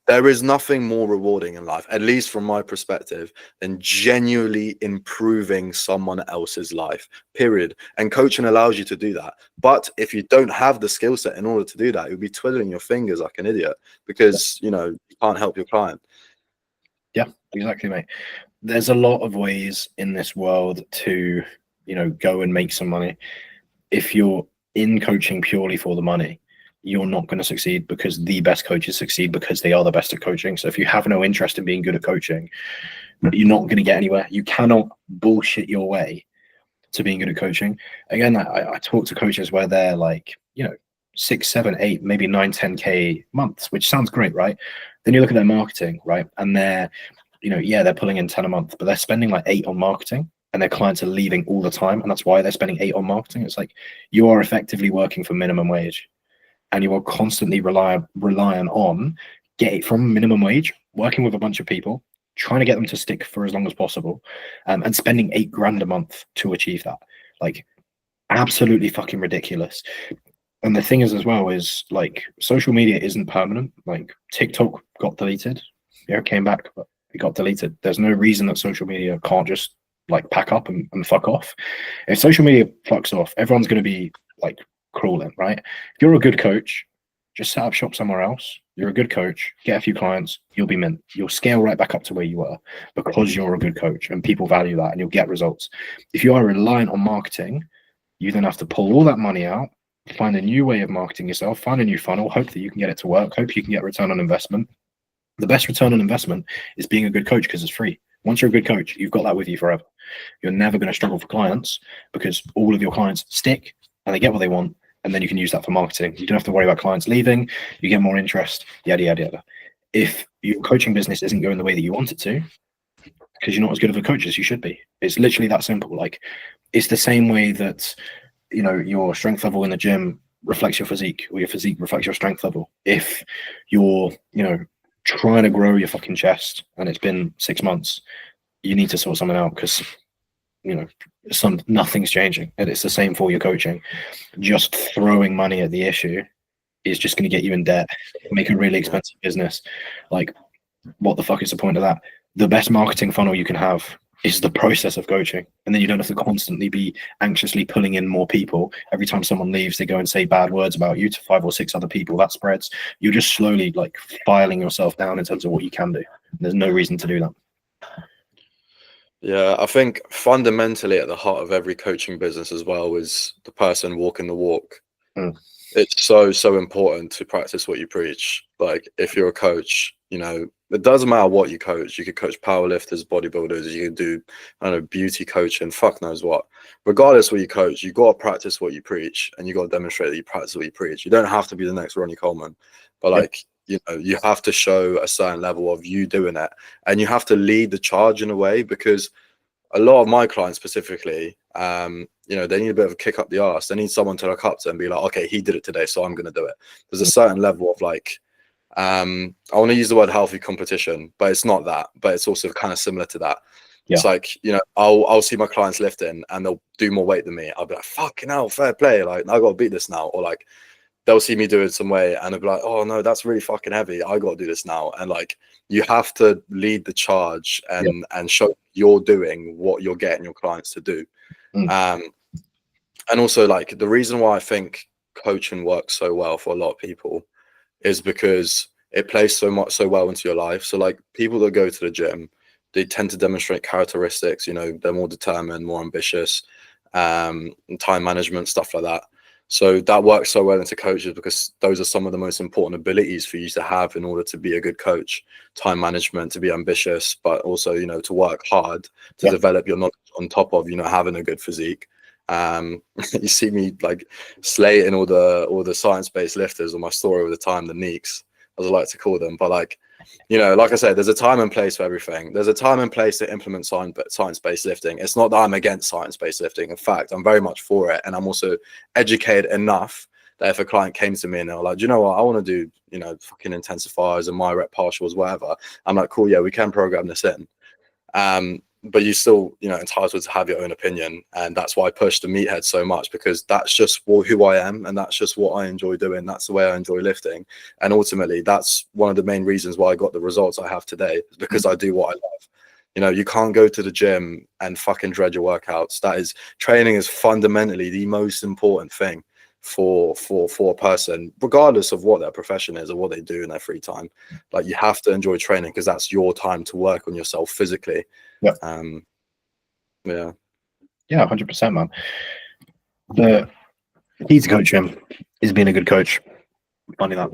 [SPEAKER 2] There is nothing more rewarding in life, at least from my perspective, than genuinely improving someone else's life, period. And coaching allows you to do that. But if you don't have the skill set in order to do that, you'll be twiddling your fingers like an idiot, because you can't help your client.
[SPEAKER 1] Yeah, exactly, mate. There's a lot of ways in this world to go and make some money. if you're in coaching purely for the money, you're not going to succeed, because the best coaches succeed because they are the best at coaching. So if you have no interest in being good at coaching, you're not going to get anywhere. You cannot bullshit your way to being good at coaching. Again, I talk to coaches where they're like, 6, 7, 8, maybe 9, 10K months, which sounds great, right? Then you look at their marketing, right? And they're, they're pulling in 10 a month, but they're spending like 8 on marketing, and their clients are leaving all the time. And that's why they're spending 8 on marketing. It's like, you are effectively working for minimum wage, and you are constantly reliant on getting from minimum wage, working with a bunch of people, trying to get them to stick for as long as possible, and spending 8 grand a month to achieve that. Like, absolutely fucking ridiculous. And the thing is, as well, is like, social media isn't permanent. Like, TikTok got deleted, it came back, but it got deleted. There's no reason that social media can't just like pack up and fuck off. If social media fucks off, everyone's going to be like crawling, right? If you're a good coach, just set up shop somewhere else. You're a good coach, get a few clients, you'll be mint. You'll scale right back up to where you were, because you're a good coach and people value that, and you'll get results. If you are reliant on marketing, you then have to pull all that money out, find a new way of marketing yourself, find a new funnel, hope that you can get it to work, hope you can get return on investment. The best return on investment is being a good coach, because it's free. Once you're a good coach, you've got that with you forever. You're never going to struggle for clients, because all of your clients stick and they get what they want, and then you can use that for marketing. You don't have to worry about clients leaving, you get more interest, yada, yada, yada. If your coaching business isn't going the way that you want it to, because you're not as good of a coach as you should be. It's literally that simple. Like, it's the same way that, your strength level in the gym reflects your physique, or your physique reflects your strength level. If you're, trying to grow your fucking chest and it's been 6 months, you need to sort something out, because, nothing's changing. And it's the same for your coaching. Just throwing money at the issue is just going to get you in debt, make a really expensive business. Like, what the fuck is the point of that? The best marketing funnel you can have is the process of coaching, and then you don't have to constantly be anxiously pulling in more people. Every time someone leaves, they go and say bad words about you to 5 or 6 other people. That spreads. You're just slowly like filing yourself down in terms of what you can do. There's no reason to do that.
[SPEAKER 2] Yeah, I think fundamentally at the heart of every coaching business as well is the person walking the walk. It's so important to practice what you preach. Like, if you're a coach, it doesn't matter what you coach. You could coach powerlifters, bodybuilders, you can do, I don't know, beauty coaching, fuck knows what. Regardless what you coach, you got to practice what you preach, and you got to demonstrate that you practice what you preach. You don't have to be the next Ronnie Coleman, but like, you have to show a certain level of you doing it, and you have to lead the charge in a way, because a lot of my clients specifically, they need a bit of a kick up the arse. They need someone to look up to and be like, okay, he did it today, so I'm going to do it. There's a certain level of like, I want to use the word healthy competition, but it's not that, but it's also kind of similar to that. It's like, I'll see my clients lifting and they'll do more weight than me. I'll be like, fucking hell, fair play. Like, I got to beat this now. Or like, they'll see me do it some way and they'll be like, oh no, that's really fucking heavy. I got to do this now. And like, you have to lead the charge and show you're doing what you're getting your clients to do. And also, like, the reason why I think coaching works so well for a lot of people is because it plays so well into your life. So like, people that go to the gym, they tend to demonstrate characteristics, they're more determined, more ambitious, and time management, stuff like that. So that works so well into coaches, because those are some of the most important abilities for you to have in order to be a good coach. Time management, to be ambitious, but also, to work hard to develop your knowledge on top of, having a good physique. You see me like slating all the science-based lifters on my story all the time, the neeks, as I like to call them. But like, like I said, there's a time and place for everything. There's a time and place to implement science-based lifting. It's not that I'm against science-based lifting. In fact, I'm very much for it. And I'm also educated enough that if a client came to me and they were like, do you know what, I want to do, fucking intensifiers and my rep partials, whatever. I'm like, cool, yeah, we can program this in. But you still, entitled to have your own opinion. And that's why I push the meathead so much, because that's just who I am. And that's just what I enjoy doing. That's the way I enjoy lifting. And ultimately, that's one of the main reasons why I got the results I have today, is because I do what I love. You can't go to the gym and fucking dread your workouts. Training is fundamentally the most important thing for a person, regardless of what their profession is or what they do in their free time. Like, you have to enjoy training, because that's your time to work on yourself physically.
[SPEAKER 1] Yeah,
[SPEAKER 2] 100%,
[SPEAKER 1] man. Key to coaching is being a good coach. Funny that.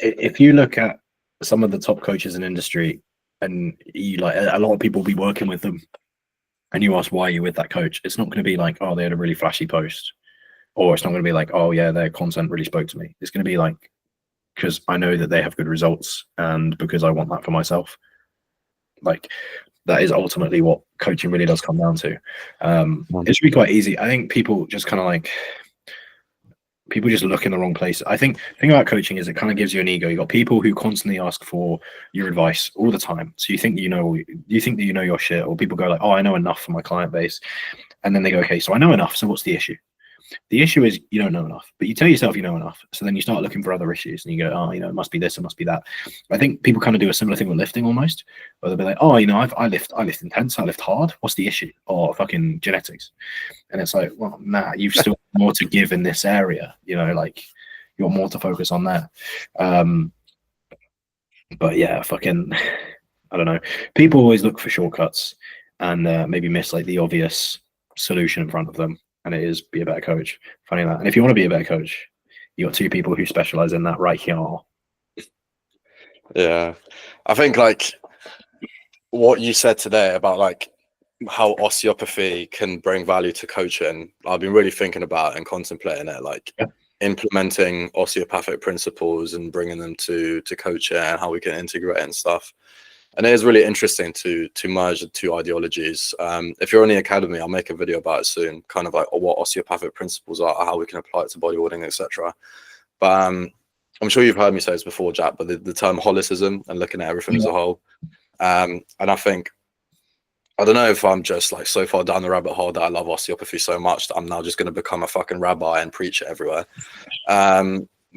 [SPEAKER 1] If you look at some of the top coaches in industry, and you like a lot of people will be working with them, and you ask why you're with that coach, it's not going to be like, oh, they had a really flashy post, or it's not going to be like, oh yeah, their content really spoke to me. It's going to be like, because I know that they have good results, and because I want that for myself. Like, that is ultimately what coaching really does come down to. It should be quite easy. I think people just kind of like, people just look in the wrong place. I think the thing about coaching is it kind of gives you an ego. You got people who constantly ask for your advice all the time. So you think that you know your shit, or people go like, oh, I know enough for my client base. And then they go, okay, so I know enough. So what's the issue? The issue is you don't know enough, but you tell yourself you know enough. So then you start looking for other issues, and you go, oh, it must be this, it must be that. I think people kind of do a similar thing with lifting almost, where they'll be like, oh, I lift intense, I lift hard. What's the issue? Or fucking genetics. And it's like, well, nah, you've still got more to give in this area. Like you're more to focus on there. But yeah, fucking, I don't know. People always look for shortcuts and maybe miss like the obvious solution in front of them. And it is be a better coach. Funny that. And if you want to be a better coach, you got two people who specialize in that right here.
[SPEAKER 2] Yeah, I think like what you said today about like how osteopathy can bring value to coaching, I've been really thinking about and contemplating it, like implementing osteopathic principles and bringing them to coaching and how we can integrate and stuff. And it is really interesting to merge the two ideologies. If you're in the academy, I'll make a video about it soon, kind of like what osteopathic principles are, how we can apply it to bodybuilding, etc. But I'm sure you've heard me say this before, Jack, but the term holisticism and looking at everything as a whole. And I think, I don't know if I'm just like so far down the rabbit hole that I love osteopathy so much that I'm now just going to become a fucking rabbi and preach it everywhere.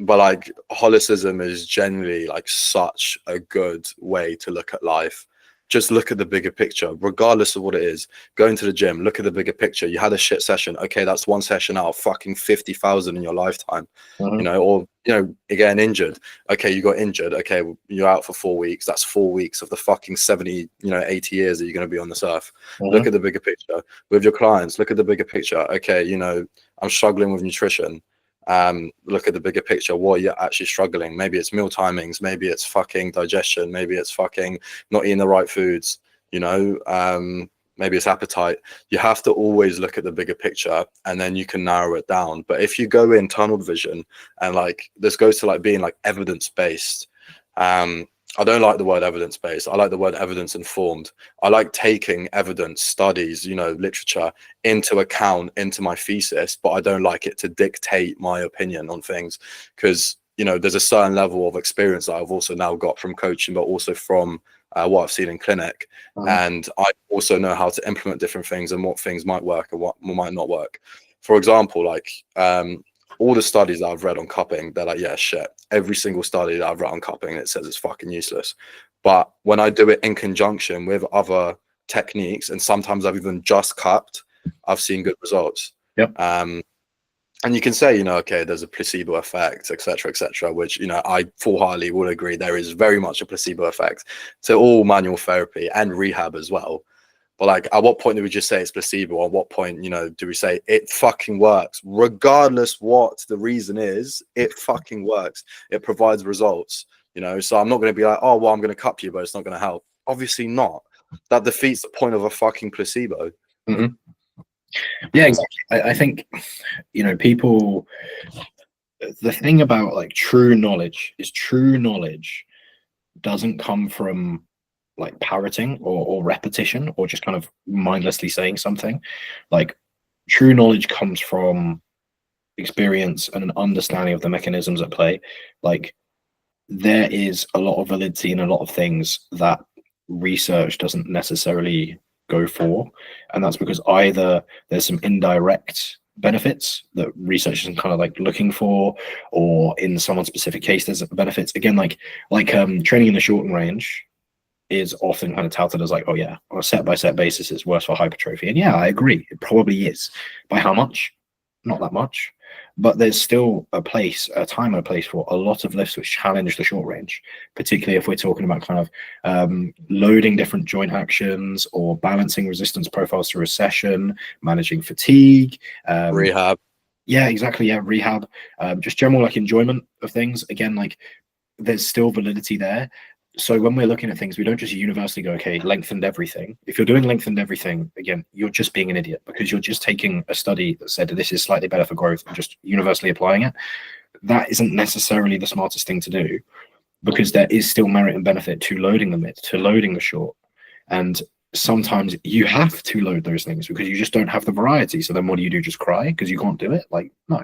[SPEAKER 2] But like holisticism is generally like such a good way to look at life. Just look at the bigger picture, regardless of what it is. Go into the gym, look at the bigger picture. You had a shit session. Okay, that's one session out of fucking 50,000 in your lifetime. Or again, injured. Okay, you got injured. Okay, you're out for 4 weeks. That's 4 weeks of the fucking 70, 80 years that you're going to be on this earth. Look at the bigger picture. With your clients, look at the bigger picture. Okay, I'm struggling with nutrition. Look at the bigger picture. What you're actually struggling. Maybe it's meal timings. Maybe it's fucking digestion. Maybe it's fucking not eating the right foods. Maybe it's appetite. You have to always look at the bigger picture, and then you can narrow it down. But if you go in tunnel vision, and like this goes to like being like evidence based. I don't like the word evidence-based. I like the word evidence-informed. I like taking evidence, studies, literature into account, into my thesis, but I don't like it to dictate my opinion on things because, there's a certain level of experience that I've also now got from coaching, but also from what I've seen in clinic. And I also know how to implement different things and what things might work and what might not work. For example, like all the studies that I've read on cupping, they're like, yeah, shit. Every single study that I've read on cupping, it says it's fucking useless. But when I do it in conjunction with other techniques, and sometimes I've even just cupped, I've seen good results.
[SPEAKER 1] Yep.
[SPEAKER 2] And you can say, okay, there's a placebo effect, et cetera, which, I full-heartedly will agree there is very much a placebo effect to all manual therapy and rehab as well. But like, at what point do we just say it's placebo? At what point, do we say it fucking works? Regardless what the reason is, it fucking works. It provides results, So I'm not going to be like, oh, well, I'm going to cup you, but it's not going to help. Obviously not. That defeats the point of a fucking placebo.
[SPEAKER 1] Yeah, exactly. I think, people, the thing about like true knowledge doesn't come from like parroting or repetition or just kind of mindlessly saying something. Like true knowledge comes from experience and an understanding of the mechanisms at play. Like there is a lot of validity in a lot of things that research doesn't necessarily go for, and that's because either there's some indirect benefits that research isn't kind of like looking for, or in someone's specific case there's benefits. Again, like training in the short range is often kind of touted as like, oh yeah, on a set-by-set basis it's worse for hypertrophy. And yeah, I agree, it probably is. By how much? Not that much. But there's still a time and a place for a lot of lifts which challenge the short range, particularly if we're talking about kind of loading different joint actions or balancing resistance profiles through a session, managing fatigue,
[SPEAKER 2] Rehab.
[SPEAKER 1] yeah, exactly. Yeah, rehab, just general like enjoyment of things. Again, like there's still validity there. So when we're looking at things, we don't just universally go, okay, lengthened everything. If you're doing lengthened everything, again, you're just being an idiot, because you're just taking a study that said this is slightly better for growth and just universally applying it. That isn't necessarily the smartest thing to do, because there is still merit and benefit to loading the mid, to loading the short. And sometimes you have to load those things because you just don't have the variety. So then what do? Just cry because you can't do it? Like, no.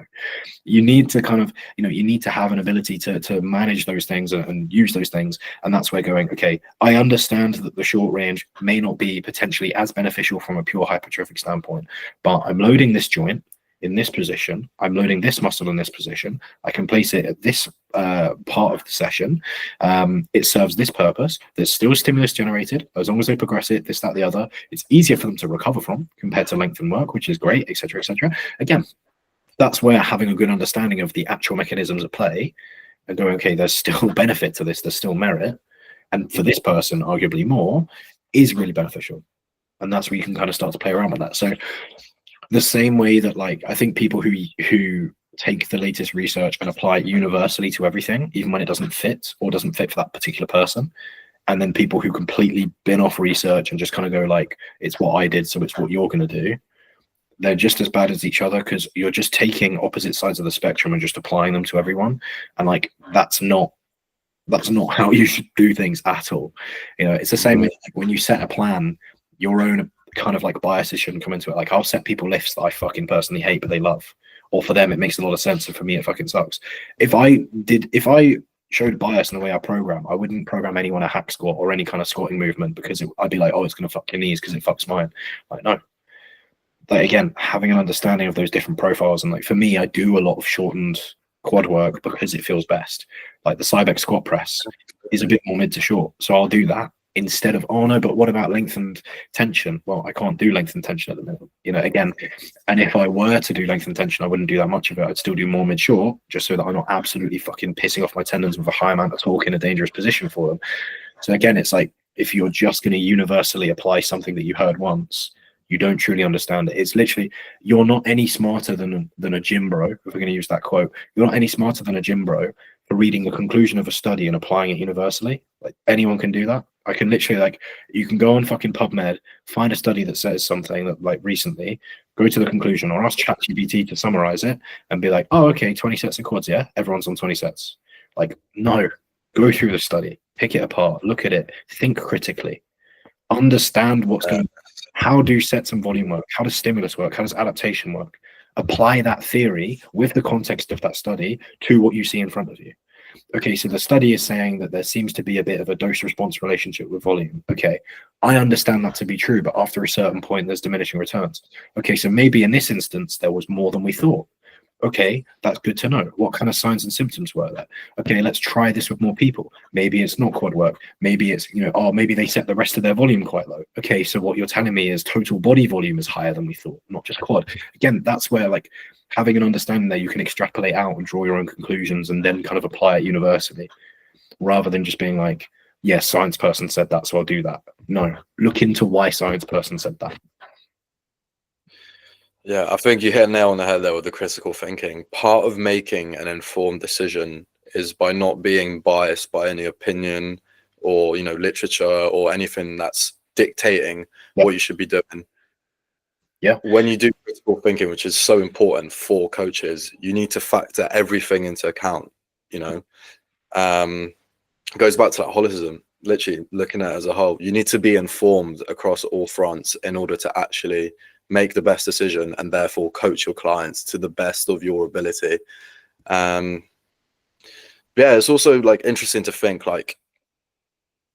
[SPEAKER 1] You need to kind of, you need to have an ability to manage those things and use those things. And that's where going, okay, I understand that the short range may not be potentially as beneficial from a pure hypertrophic standpoint, but I'm loading this joint in this position, I'm loading this muscle in this position, I can place it at this part of the session, it serves this purpose, there's still stimulus generated, as long as they progress it, this, that, the other, it's easier for them to recover from compared to length and work, which is great, etc., etc. Again, that's where having a good understanding of the actual mechanisms at play and going, okay, there's still benefit to this, there's still merit, and for this person arguably more, is really beneficial. And that's where you can kind of start to play around with that. So the same way that, like, I think people who take the latest research and apply it universally to everything, even when it doesn't fit or doesn't fit for that particular person, and then people who completely bin off research and just kind of go like, it's what I did, so it's what you're going to do, they're just as bad as each other, because you're just taking opposite sides of the spectrum and just applying them to everyone. And like, that's not how you should do things at all. It's the same way, like, when you set a plan, your own kind of like biases shouldn't come into it. Like, I'll set people lifts that I fucking personally hate but they love, or for them it makes a lot of sense, and for me it fucking sucks. If I showed bias in the way I program, I wouldn't program anyone a hack squat or any kind of squatting movement, because I'd be like, oh, it's going to fuck your knees because it fucks mine. Like, no. Like, again, having an understanding of those different profiles. And like, for me, I do a lot of shortened quad work because it feels best. Like the Cybex squat press is a bit more mid to short, so I'll do that instead of, oh no, but what about lengthened tension? Well, I can't do lengthened tension at the minute, again. And if I were to do lengthened tension, I wouldn't do that much of it. I'd still do more mid short, just so that I'm not absolutely fucking pissing off my tendons with a high amount of torque in a dangerous position for them. So again, it's like, if you're just going to universally apply something that you heard once, you don't truly understand it. It's literally, you're not any smarter than a gym bro, if we're going to use that quote. You're not any smarter than a gym bro for reading the conclusion of a study and applying it universally. Like, anyone can do that. I can literally, like, you can go on fucking PubMed, find a study that says something that, like, recently, go to the conclusion, or ask ChatGPT to summarize it and be like, oh, okay, 20 sets of quads, yeah? Everyone's on 20 sets. Like, no, go through the study, pick it apart, look at it, think critically, understand what's going on. How do sets and volume work? How does stimulus work? How does adaptation work? Apply that theory with the context of that study to what you see in front of you. Okay, so the study is saying that there seems to be a bit of a dose-response relationship with volume. Okay, I understand that to be true, but after a certain point, there's diminishing returns. Okay, so maybe in this instance, there was more than we thought. Okay, that's good to know. What kind of signs and symptoms were there? Okay, let's try this with more people. Maybe it's not quad work. Maybe it's, maybe they set the rest of their volume quite low. Okay, so what you're telling me is total body volume is higher than we thought, not just quad. Again, that's where, like, having an understanding there, you can extrapolate out and draw your own conclusions and then kind of apply it universally, rather than just being like, yes, science person said that, so I'll do that. No, look into why science person said that.
[SPEAKER 2] Yeah, I think you hit a nail on the head there with the critical thinking. Part of making an informed decision is by not being biased by any opinion or, literature or anything that's dictating what you should be doing.
[SPEAKER 1] Yeah.
[SPEAKER 2] When you do critical thinking, which is so important for coaches, you need to factor everything into account. It goes back to that holism, literally looking at it as a whole. You need to be informed across all fronts in order to actually make the best decision and therefore coach your clients to the best of your ability. It's also, like, interesting to think, like,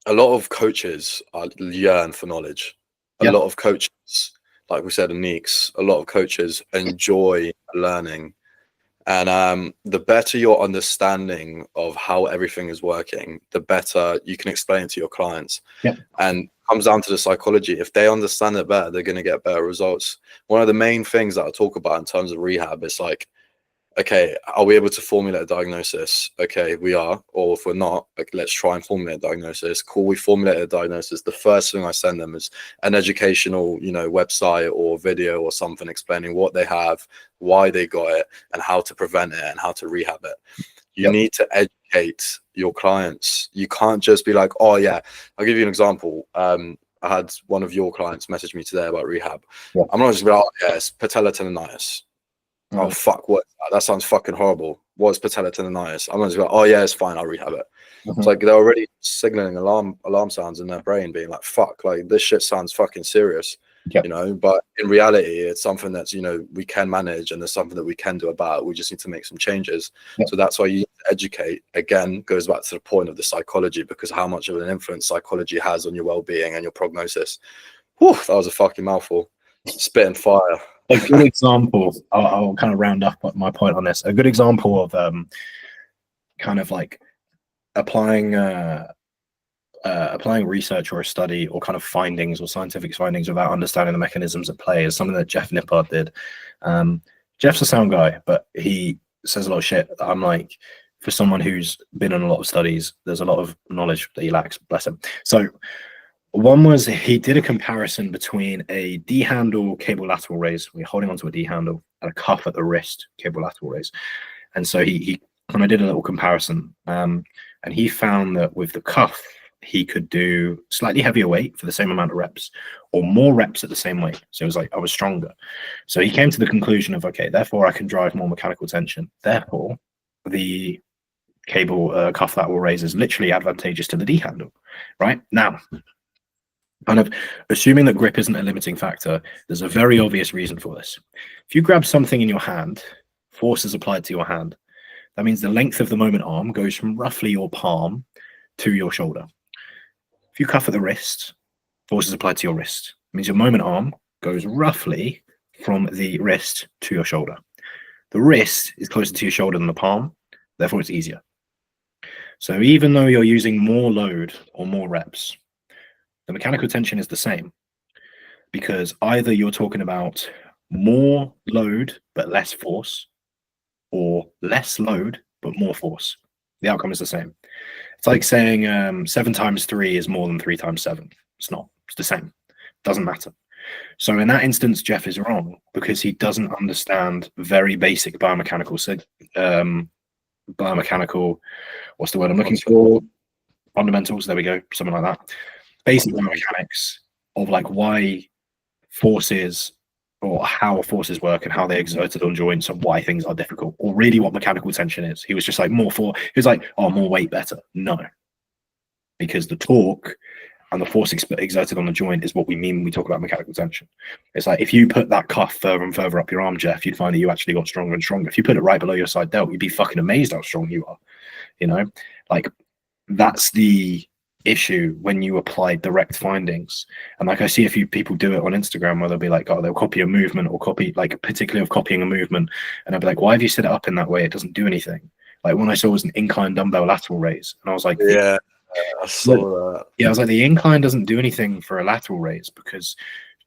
[SPEAKER 2] a lot of coaches yearn for knowledge. A lot of coaches, like we said in Neeks, a lot of coaches enjoy learning. And the better your understanding of how everything is working, the better you can explain it to your clients. And comes down to the psychology. If they understand it better, they're going to get better results. One of the main things that I talk about in terms of rehab is, like, okay, are we able to formulate a diagnosis? Okay, we are. Or if we're not, like, let's try and formulate a diagnosis. Cool, we formulate a diagnosis. The first thing I send them is an educational, website or video or something explaining what they have, why they got it, and how to prevent it and how to rehab it. You need to educate your clients. You can't just be like, oh yeah, I'll give you an example. I had one of your clients message me today about rehab. I'm not just like, oh yeah, it's patella tendonitis. Oh fuck, what? That sounds fucking horrible. What's patella tendonitis? I'm just like, oh yeah, it's fine, I'll rehab it. It's like they're already signaling alarm sounds in their brain, being like, fuck, like this shit sounds fucking serious. But in reality, it's something that's, we can manage, and there's something that we can do about it. We just need to make some changes. So that's why you need to educate. Again, goes back to the point of the psychology, because how much of an influence psychology has on your well-being and your prognosis. Whew, that was a fucking mouthful. Spitting fire.
[SPEAKER 1] A good example, I'll kind of round up my point on this. A good example of kind of like applying research or a study or kind of findings or scientific findings without understanding the mechanisms at play is something that Jeff Nippard did. Jeff's a sound guy, but he says a lot of shit. I'm like, for someone who's been in a lot of studies, there's a lot of knowledge that he lacks, bless him. So one was, he did a comparison between a D-handle cable lateral raise, we're holding onto a D-handle, and a cuff at the wrist cable lateral raise. And so he kind of did a little comparison, and he found that with the cuff, he could do slightly heavier weight for the same amount of reps, or more reps at the same weight. So it was like I was stronger. So he came to the conclusion of, okay, therefore I can drive more mechanical tension. Therefore, the cable cuff lateral raise is literally advantageous to the D-handle. Right now, kind of assuming that grip isn't a limiting factor, there's a very obvious reason for this. If you grab something in your hand, force is applied to your hand. That means the length of the moment arm goes from roughly your palm to your shoulder. If you cuff at the wrist, force is applied to your wrist. It means your moment arm goes roughly from the wrist to your shoulder. The wrist is closer to your shoulder than the palm, therefore it's easier. So even though you're using more load or more reps, the mechanical tension is the same, because either you're talking about more load but less force, or less load but more force. The outcome is the same. It's like saying 7 times 3 is more than 3 times 7. It's not. It's the same. Doesn't matter. So in that instance, Jeff is wrong, because he doesn't understand very basic biomechanical, what's the word I'm looking for? Fundamentals. There we go. Something like that. Basic biomechanics of like why forces, or how forces work and how they're exerted on joints, and why things are difficult, or really what mechanical tension is. He was just like, he was like, oh, more weight better. No, because the torque and the force exerted on the joint is what we mean when we talk about mechanical tension. It's like, if you put that cuff further and further up your arm, Jeff, you'd find that you actually got stronger and stronger. If you put it right below your side delt, you'd be fucking amazed how strong you are. Like, that's the issue when you apply direct findings. And like, I see a few people do it on Instagram where they'll be like, oh, they'll copy a movement, or particularly of copying a movement, and I'll be like, why have you set it up in that way? It doesn't do anything. Like, when I saw it was an incline dumbbell lateral raise, and I was like,
[SPEAKER 2] yeah, I saw that.
[SPEAKER 1] Yeah, I was like, the incline doesn't do anything for a lateral raise, because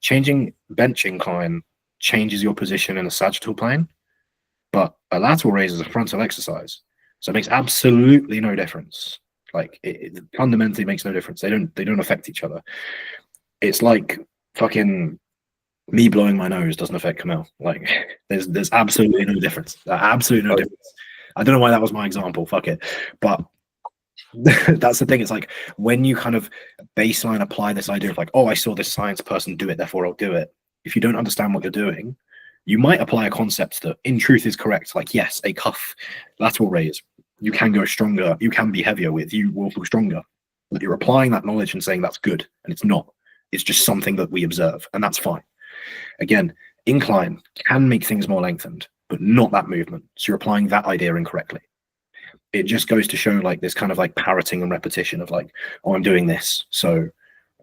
[SPEAKER 1] changing bench incline changes your position in a sagittal plane, but a lateral raise is a frontal exercise, so it makes absolutely no difference. Like, it fundamentally makes no difference. They don't affect each other. It's like fucking me blowing my nose doesn't affect Camille. Like, there's absolutely no difference. Absolutely no difference. I don't know why that was my example. Fuck it. But that's the thing. It's like, when you kind of baseline apply this idea of like, oh, I saw this science person do it, therefore I'll do it. If you don't understand what you're doing, you might apply a concept that in truth is correct. Like, yes, a cuff lateral raise, you can go stronger, you can be heavier with, you will feel stronger. But you're applying that knowledge and saying that's good, and it's not. It's just something that we observe, and that's fine. Again, incline can make things more lengthened, but not that movement. So you're applying that idea incorrectly. It just goes to show like this kind of like parroting and repetition of like, oh, I'm doing this, so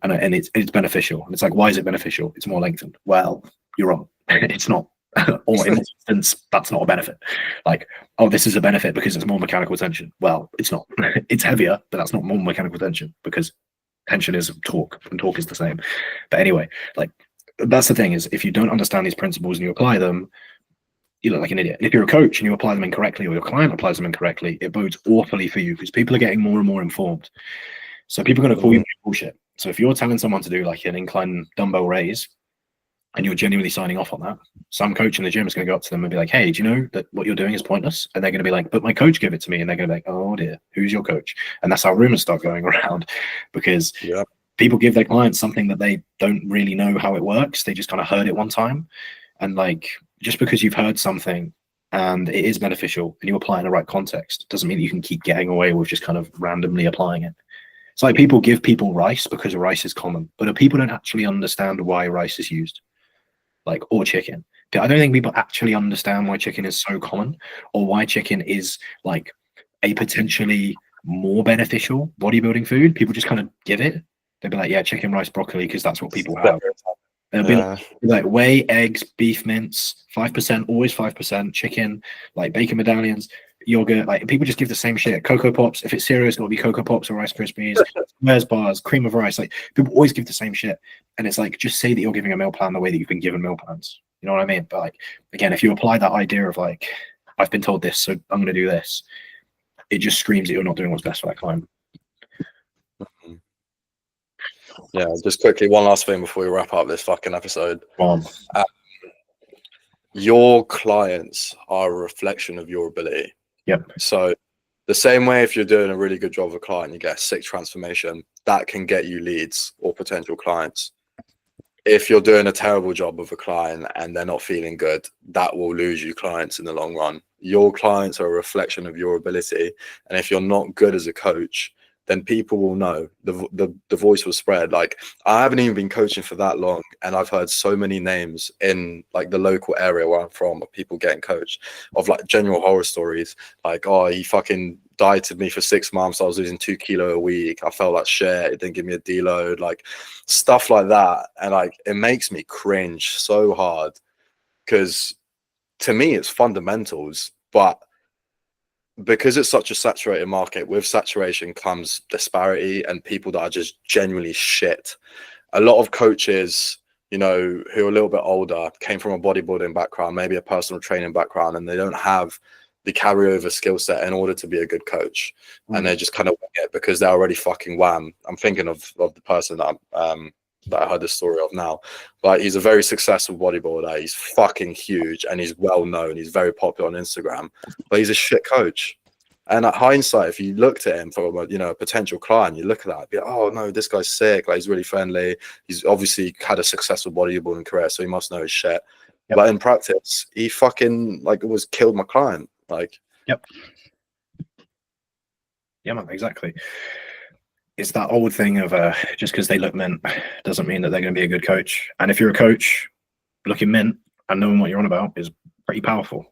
[SPEAKER 1] and it's beneficial. And it's like, why is it beneficial? It's more lengthened. Well, you're wrong. It's not. Or in this instance, that's not a benefit. Like, oh, this is a benefit because it's more mechanical tension. Well, it's not. It's heavier, but that's not more mechanical tension, because tension is torque, and torque is the same. But anyway, like, that's the thing, is if you don't understand these principles and you apply them, you look like an idiot. If you're a coach and you apply them incorrectly, or your client applies them incorrectly, it bodes awfully for you, because people are getting more and more informed. So people are going to call you bullshit. So if you're telling someone to do like an incline dumbbell raise, and you're genuinely signing off on that, some coach in the gym is going to go up to them and be like, hey, do you know that what you're doing is pointless? And they're going to be like, but my coach gave it to me. And they're going to be like, oh dear, who's your coach? And that's how rumors start going around, because people give their clients something that they don't really know how it works. They just kind of heard it one time. And like, just because you've heard something and it is beneficial and you apply it in the right context, doesn't mean that you can keep getting away with just kind of randomly applying it. It's like people give people rice because rice is common, but people don't actually understand why rice is used. Like, or chicken. I don't think people actually understand why chicken is so common, or why chicken is like a potentially more beneficial bodybuilding food. People just kind of give it. They'll be like, yeah, chicken, rice, broccoli, because that's what people have. They'll be like whey, eggs, beef mince, 5%, always 5%, chicken, like bacon medallions, yogurt. Like, people just give the same shit. Cocoa Pops, if it's cereal, it's got to be Cocoa Pops or Rice Krispies, Mars bars, cream of rice. Like, people always give the same shit. And it's like, just say that you're giving a meal plan the way that you've been given meal plans. You know what I mean? But like, again, if you apply that idea of like, I've been told this, so I'm going to do this, it just screams that you're not doing what's best for that client.
[SPEAKER 2] Yeah, just quickly, one last thing before we wrap up this fucking episode. Your clients are a reflection of your ability.
[SPEAKER 1] Yep.
[SPEAKER 2] So the same way, if you're doing a really good job with a client, you get a sick transformation, that can get you leads or potential clients. If you're doing a terrible job with a client and they're not feeling good, that will lose you clients in the long run. Your clients are a reflection of your ability. And if you're not good as a coach, then people will know. The voice will spread. Like, I haven't even been coaching for that long, and I've heard so many names in like the local area where I'm from of people getting coached, of like general horror stories, like, oh, he fucking dieted me for 6 months, I was losing 2 kilos a week, I felt like shit, it didn't give me a deload, like stuff like that. And like, it makes me cringe so hard, because to me it's fundamentals, but because it's such a saturated market, with saturation comes disparity and people that are just genuinely shit. A lot of coaches, you know, who are a little bit older, came from a bodybuilding background, maybe a personal training background, and they don't have the carryover skill set in order to be a good coach. And they just kind of wing it because they're already fucking wham. I'm thinking of the person that I heard the story of now. But he's a very successful bodybuilder. He's fucking huge and he's well known. He's very popular on Instagram, but he's a shit coach. And at hindsight, if you looked at him from a potential client, you look at that, and be like, oh no, this guy's sick. Like, he's really friendly. He's obviously had a successful bodybuilding career, so he must know his shit. Yep. But in practice, he fucking killed my client. Like,
[SPEAKER 1] yep. Yeah, man, exactly. It's that old thing of just because they look mint doesn't mean that they're going to be a good coach. And if you're a coach looking mint and knowing what you're on about is pretty powerful.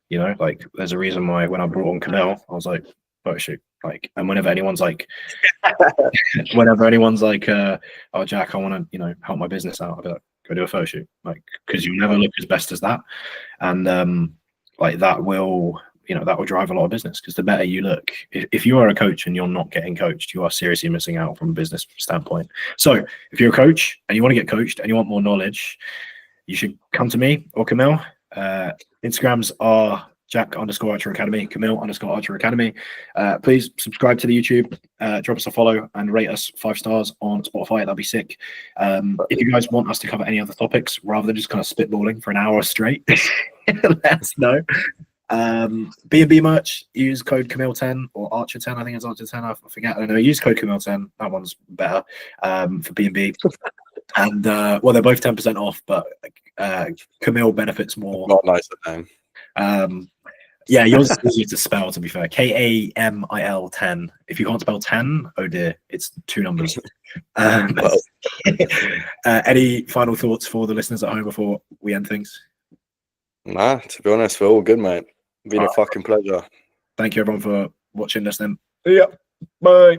[SPEAKER 1] You know, like, there's a reason why when I brought on Camille, I was like, photo shoot. Like, and whenever anyone's like, oh, Jack, I want to, help my business out, I'll be like, go do a photo shoot. Like, because you never look as best as that. And like, that will drive a lot of business, because the better you look, if you are a coach and you're not getting coached, you are seriously missing out from a business standpoint. So if you're a coach and you want to get coached and you want more knowledge, you should come to me or Camille. Instagrams are Jack_Archer Academy, Camille_Archer Academy. Please subscribe to the YouTube, drop us a follow and rate us 5 stars on Spotify. That'd be sick. If you guys want us to cover any other topics rather than just kind of spitballing for an hour straight, let us know. BNB merch, use code Camille10 or Archer10. I think it's Archer10. I forget. I don't know. Use code Camille10. That one's better for BNB. And they're both 10% off, but Camille benefits more.
[SPEAKER 2] Not nice at name.
[SPEAKER 1] Yeah, yours is easier to spell, to be fair. Kamil 10. If you can't spell 10, oh dear, it's 2 numbers. Any final thoughts for the listeners at home before we end things?
[SPEAKER 2] Nah, to be honest, we're all good, mate. Been a fucking pleasure.
[SPEAKER 1] Thank you, everyone, for watching, listening. See ya. Bye.